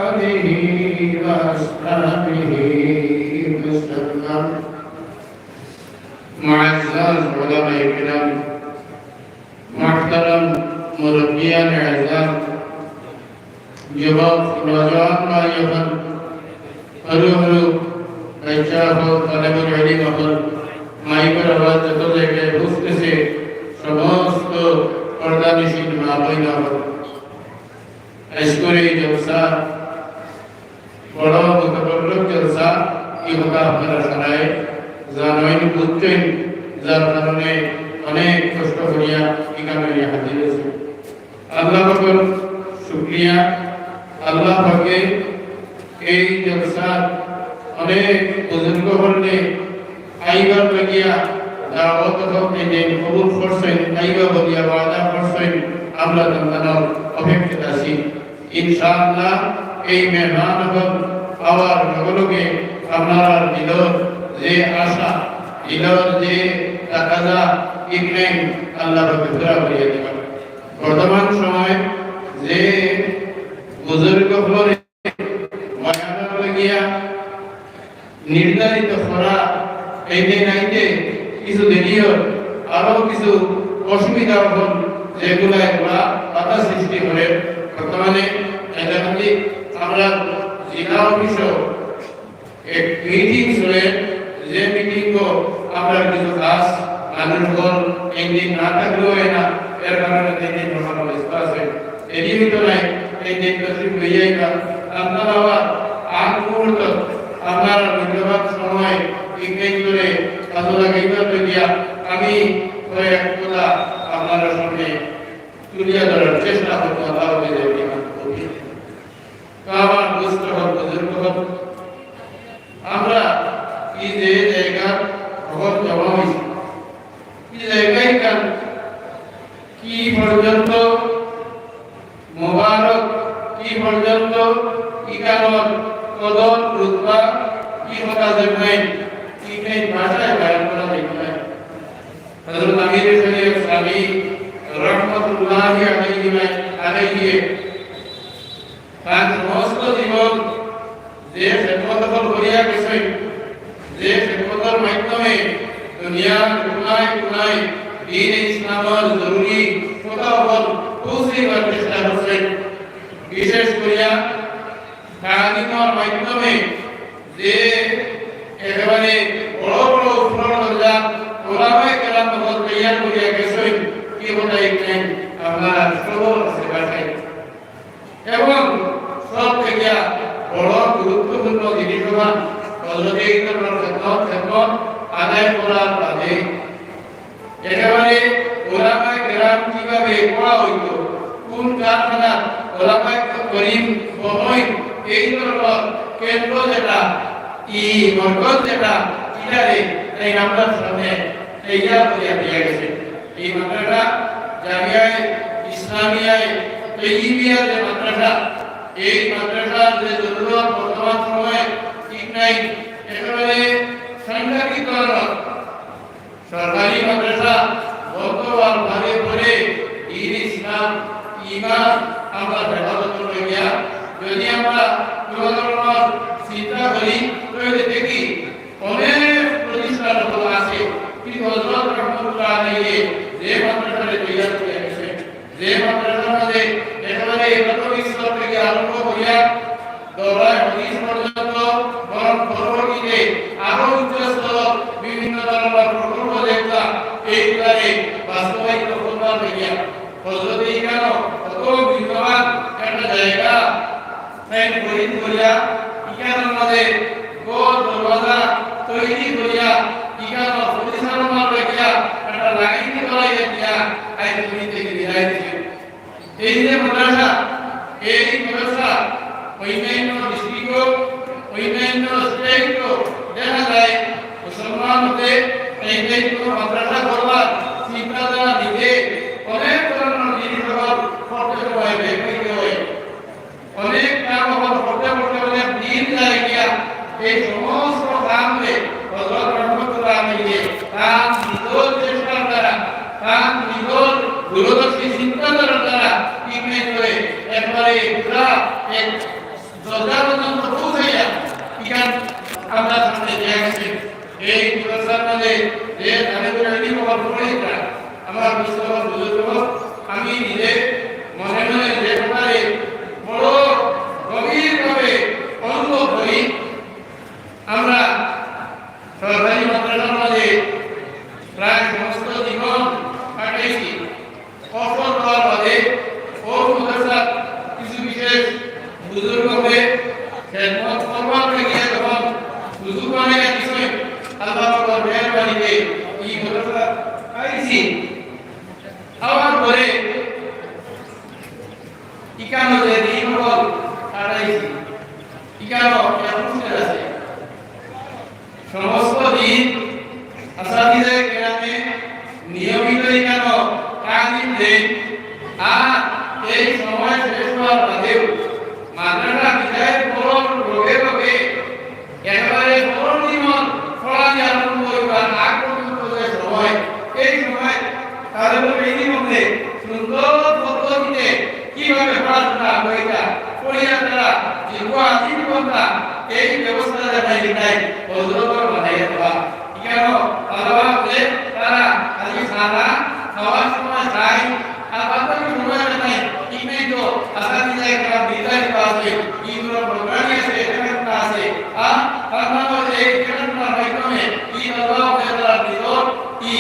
D: آله وأصحابه وسلم. معزز علماء الكرام، محترم मुरब्बियान आज़म, युवक नौजवान भाइयों, हरु बच्चा हो, तलबुल इल्म हो, माइकर आवाज जतो लेके हुस्न से समस्त पर्दानिशीन माबैना हो। ऐश्वर्य जलसा बड़ा मुतबर्रक जलसा ये होगा हमारा सराय जानवाइन बुद्धें जार कानूने अनेक कष्ट करिया इकाने हाजिर है। अल्लाह पर शुक्रिया, अल्लाह पाके এই জলসা অনেক বুজুর্গ হলে আইবার লাগিয়া দাওয়াত হতে যে কবুল করছেন আইবা বলিয়া ওয়াদা করছেন আমরা জানার অপেক্ষা আছি। ইনশাআল্লাহ এই মেহমান হল পাওয়ার লগে আপনার দিলর যে আশা, দিলর যে তাকাজা ইকরাম আল্লাহ পাকে পুরা করিয়া দিবেন। বর্তমান সময় যে বুজুর্গ হলে নির্ধারিত খরা এই দিন আইতে কিছু দেরি হয়, আরো কিছু অসুবিধা হল, যেগুলো বাধা সৃষ্টি করে। বর্তমানে এলাকায় আমরা জেলা অফিসও এক মিটিং শুনে, যে মিটিং আমরা কিছু কাজ মানুষজন একদিন না থাকলেও হয় না, এর কারণে দিন জমানো ব্যবস্থা আছে। এরই ভিতরে এই দিন তসরিফ হইয়াই না, আপনারা আবার আগ মুহূর্ত আপনার মূল্যবান সময় ইংরেজ করে কাজলা গাইবার দিয়া আমি কয়েক কথা আপনার সামনে তুলিয়া ধরার চেষ্টা করতে আল্লাহ আমার দুষ্ট হল বুজুর্গ হল, আমরা এই যে জায়গার ভগত জমা হয়েছি, এই জায়গায় কান কি পর্যন্ত মোবারক, কি পর্যন্ত ইকানোর কদর রুতবা কি হতা দেবেন, কি নেই ভাষায় বয়ান করা দেখবে। হযরত আমির শরীয়ত সামি রাহমাতুল্লাহি আলাইহি তার সমস্ত জীবন যে খেদমত করিয়া গেছেন, যে খেদমতের মাধ্যমে দুনিয়ার কোনায় কোনায় দ্বীন ইসলামের জরুরি কথাগুলো পৌঁছাইবার চেষ্টা করছেন। বিশেষ করিয়া তালিমের মাধ্যমে যে একেবারে বড় বড় উপলব্ধি ওলামায়ে কেরাম তৈয়ার করিয়া গেছেন, কি বলাই কেন আপনার সবর আছে বাসায়। এবং সব থেকে বড় গুরুত্বপূর্ণ জিনিস হল হযরত ইকরামের খেদমত আদায় করার বাদে একেবারে ওলামায়ে কেরাম কিভাবে পড়া হইত, কোন কারখানা ওলামায়ে করিম বনই, এই ধরনের কেন্দ্র যেটা মরকজ যেটা ইদারে এই নামটার সামনে তৈয়ার করিয়া দিয়া গেছে। এই মাদ্রাসা জামিয়ায়ে ইসলামিয়ায়ে তৈয়িবিয়া যে মাদ্রাসা, এই মাদ্রাসার যে জরুরত বর্তমান সময়ে ঠিক নাই, একেবারে সাংঘাতিক ধরনের সরকারি মাদ্রাসা বর্তমান ভাবে পড়ে দ্বীন ইসলাম ঈমান আমরা হেফাজত করিয়া যদি আমরা কোনো ধরনের চিন্তা করি তাহলে দেখি অনেক প্রতিষ্ঠান আছে, কিন্তু হযরত রাহমাতুল্লাহ আলাইহি যে মাদ্রাসারে তৈয়ার করে গেছে, যে মাদ্রাসার মধ্যে একেবারে প্রাথমিক স্তর থেকে আরম্ভ করিয়া দরায় হাদিস পর্যন্ত বরং পরবর্তীতে আরো উচ্চ স্তর বিভিন্ন ধরনের প্রকল্প যেগুলা এইগুলারে বাস্তবায়িত করবার লাগিয়া হযরত ইকানো কত বিদ্যমান একটা জায়গা করিয়া ইকানোর মধ্যে গোল দরওয়াজা তৈরি করিয়া ইকানো পরিচালনা লাগিয়া একটা লাইন করাইয়া দিয়া আইন তুমি থেকে বিদায় দিলেন। এই যে মাদ্রাসা, এই মাদ্রাসা অন্যান্য ডিস্ট্রিক্ট অন্যান্য স্টেট দেখা যায় মুসলমান হতে এই মাদ্রাসা করবার চিন্তাধারা দিতে অনেক ধরনের জিনিস করতে হয়, ব্যক্তিতে হয়, অনেক কাম করতে করতে অনেক দিন যায় গিয়া এই সমস্ত কামে হযরত রাহমাতুল্লাহ আলাইহি তার নিজের চেষ্টার দ্বারা, তার নিজের দূরদর্শী চিন্তাধারার দ্বারা কি করে একবারে পুরা এক দরজা পর্যন্ত পৌঁছাইয়া ইকান আমরা সামনে দিয়ে গেছে। এই মাদ্রাসার মধ্যে যে তালিবুল ইলম পড়াইতা আমার বিশ্ববাস বুঝতে আমি নিজে মনে মনে যে ব্যাপারে বড় গভীরভাবে অনুভব করি। আমরা সরকারি মাদ্রাসার মধ্যে প্রায় সমস্ত জীবন কাটাইছি, অফল হওয়ার বাদে ও মাদ্রাসার কিছু বিশেষ বুজুর্গকে খেদমত করবার লাগিয়া যখন সুযোগ বানাইয়া দিছেন, আল্লাহ পাকের মেহেরবানিতে এই মাদ্রাসা পাইছি। হওয়ার পরে ইকানো যে দিন হল কাটাইছি, ইকানো প্রশ্নের আছে সমস্ত দিন আসাদিজে কেরামে নিয়মিত ইকানো তালিম দেন। আর এই সময় শেষ হওয়ার বাদেও মাদ্রাসা বিদায়ের পর রোগে রোগে একেবারে পর জীবন ফলানি আরম্ভ হইবার আগ পর্যন্ত যে সময়, এই সময় তাদের এই মধ্যে সুন্দর পদ্ধতিতে কিভাবে পড়াশোনা হইতা পড়িয়া তারা জীবনটা এই ব্যবস্থা দেখাই দিতাই হযরত বানাইয়া দেওয়া। কেন আল্লাহ খাই আর বাকি সময় নাই ঠিক নাই তো আসামি যায় একটা বিদায় আছে ঈদের প্রোগ্রাম আছে একটা আছে আর মানে এই কেনার মাধ্যমে ঈদ আল্লাহ তাআলার ভিতর কি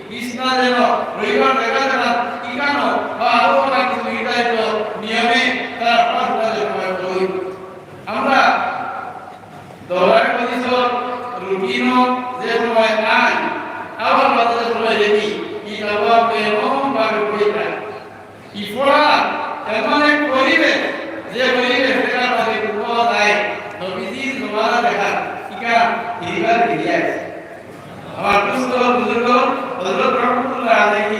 D: বিষ্ণা যেন রবিবার দেখা যায় কি কারণ বা আরো অনেক কিছু নির্ধারিত নিয়মে তার পাঁচটা সময় করি আমরা দৌড়ার পজিশন রুটিনও যে সময় নাই আবার বাজারে সময় দেখি কি জবাব এমন ভাবে পড়ে যায় কি পড়া এমন এক পরিবেশ যে পরিবেশ দেখার মধ্যে পাওয়া যায় নবীজির জমানা দেখা কিকা হিরিবার হিরিয়া আমার দুস্থ বুজুর্গ হযরত রহমাতুল্লাহ আলাইহি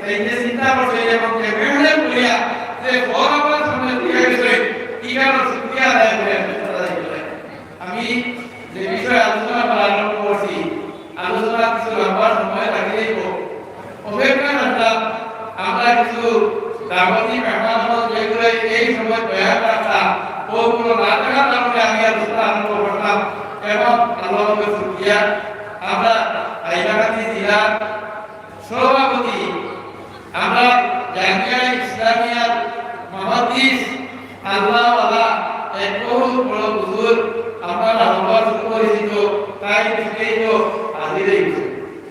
D: এই যে চিন্তা করছে এবং যে মেহনে করিয়া যে বরাবর সামনে দিয়ে গেছে কি কারণ শুকরিয়া আদায় করে আমি যে বিষয়ে আলোচনা আরম্ভ করছি আলোচনা কিছু লম্বা সময় লাগিয়ে অপেক্ষা করলাম আমরা কিছু দাবতি মেহমান হল যেগুলো এই সময় তৈরি রাখলাম ওগুলো না থাকার কারণে আমি আলোচনা আরম্ভ করলাম এবং আল্লাহকে শুকরিয়া আমরা হাইলাকান্দি জেলার সভাপতি আমরা জামিয়া ইসলামিয়ার মুহাদ্দিস আল্লাহ ওয়ালা এক বহু বড় বুজুর্গ আপনারা সবার পরিচিত তাই সেই তো হাজির হয়েছে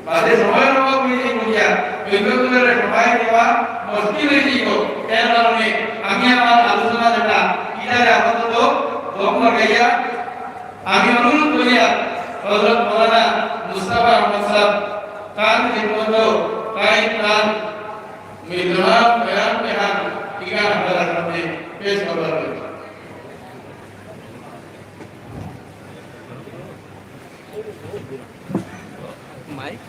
D: বাদে সময়ের অভাব হয়েছে বলিয়া বিজ্ঞানের সময় দেওয়া মুশকিল হয়ে গেল এর কারণে আমি আমার আলোচনা যেটা ইটারে আপাতত বন্ধ লাগাইয়া আমি অনুরোধ করিয়া হযরত মাওলানা মুস্তাফা আহমদ সাহেব তার নির্বন্ধ তাই তার মিলনাম বয়ান ঠিকানা আপনাদের সামনে পেশ করা হয়েছে
A: মাইক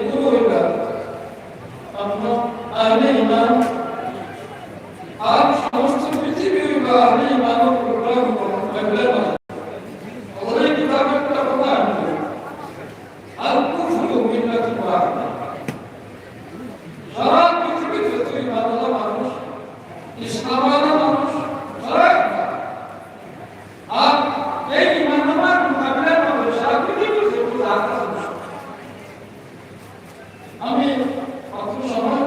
F: গুরু হইবা আপনার আহলে ইমান আর সমস্ত পৃথিবী হইবা আহলে ইমান ও প্রোগ্রাম লাগলে না ওই কিতাবে একটা কথা আছে আল কুফরু মিল্লাতুল ওয়াহিদা সারা পৃথিবীতে যত ইমানওয়ালা মানুষ ইসলামওয়ালা মানুষ সারা একটা। আর এই ইমানওয়ালার মোকাবিলার মধ্যে সারা পৃথিবীতে যত জাত আছে আমি অত সময়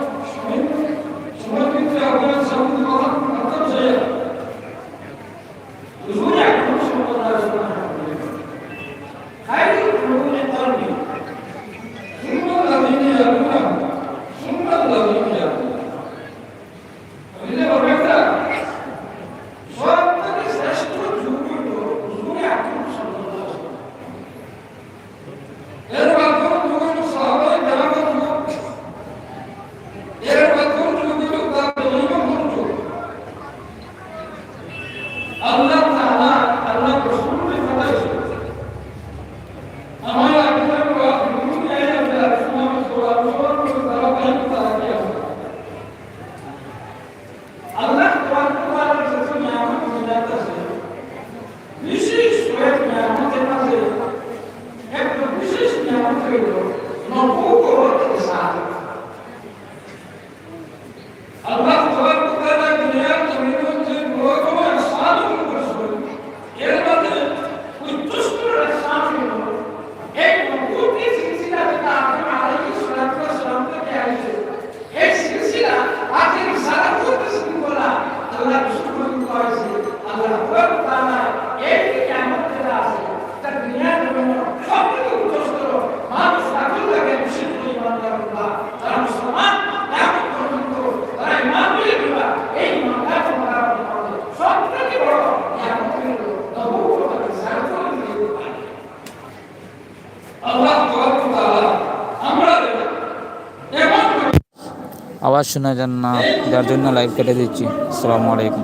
F: কিন্তু আপনার সামনে কথা বলতে চাই হুজুর এখন সম্পূর্ণ আলোচনা খাইরুল কুরুনি কারনি সুন্নাল্লাযিনা ইয়াকুনা সুন্নাল্লাযিনা ইয়াকুনা বুঝলে বাবা সবথেকে শ্রেষ্ঠ যুগ হলো হুজুর এখন সম্পূর্ণ এর মাধ্যমে যুগ হলো সাহাবায়ে কেরামের যুগ এর মাধ্যমে যুগ হলো তাবেঈনের যুগ আল্লাহ তাআলা আল্লাহ রাসূলের কথা এসেছে আমার আপনার দুনিয়া এর রাসূলের সোয়া তারা বাইরে তারা কি আছে আল্লাহ তাআলা যখন নিয়ামত দিতেছে বিশেষ করে নিয়ামতের মাঝে একটা বিশেষ নিয়ামত হলো নবুয়ত ইসলাম আল্লাহ তাআলা দুনিয়ার জমিনে যে বড় সাধু করেছেন এর মধ্যে উৎকৃষ্ট ইসলাম হলো এক নবুয়ত সিলসিলা যেটা আদম আলাইহিস সালাম থেকে আসছে এই সিলসিলা আজকে সারা করতেছেন বলা আল্লাহ রাসূল করেছে আল্লাহ তাআলা এই কিয়ামত যেটা আছে তা দুনিয়ার জমিনে সবথেকে উৎকৃষ্ট মানুষ রাখুন লাগে বিশেষ ইমানদার আল্লাহ তারা মুসলমান কিয়ামত পর্যন্ত তারা ইমান নিয়ে দিবা এই ইমানদার তোমার সবথেকে বড় কিয়ামত হলো নবুয়ত ইসলাম আল্লাহ তাআলা আমরা এমন
G: আওয়াজ শোনা যান না যার জন্য লাইভ কেটে দিচ্ছি। আসসালামু আলাইকুম।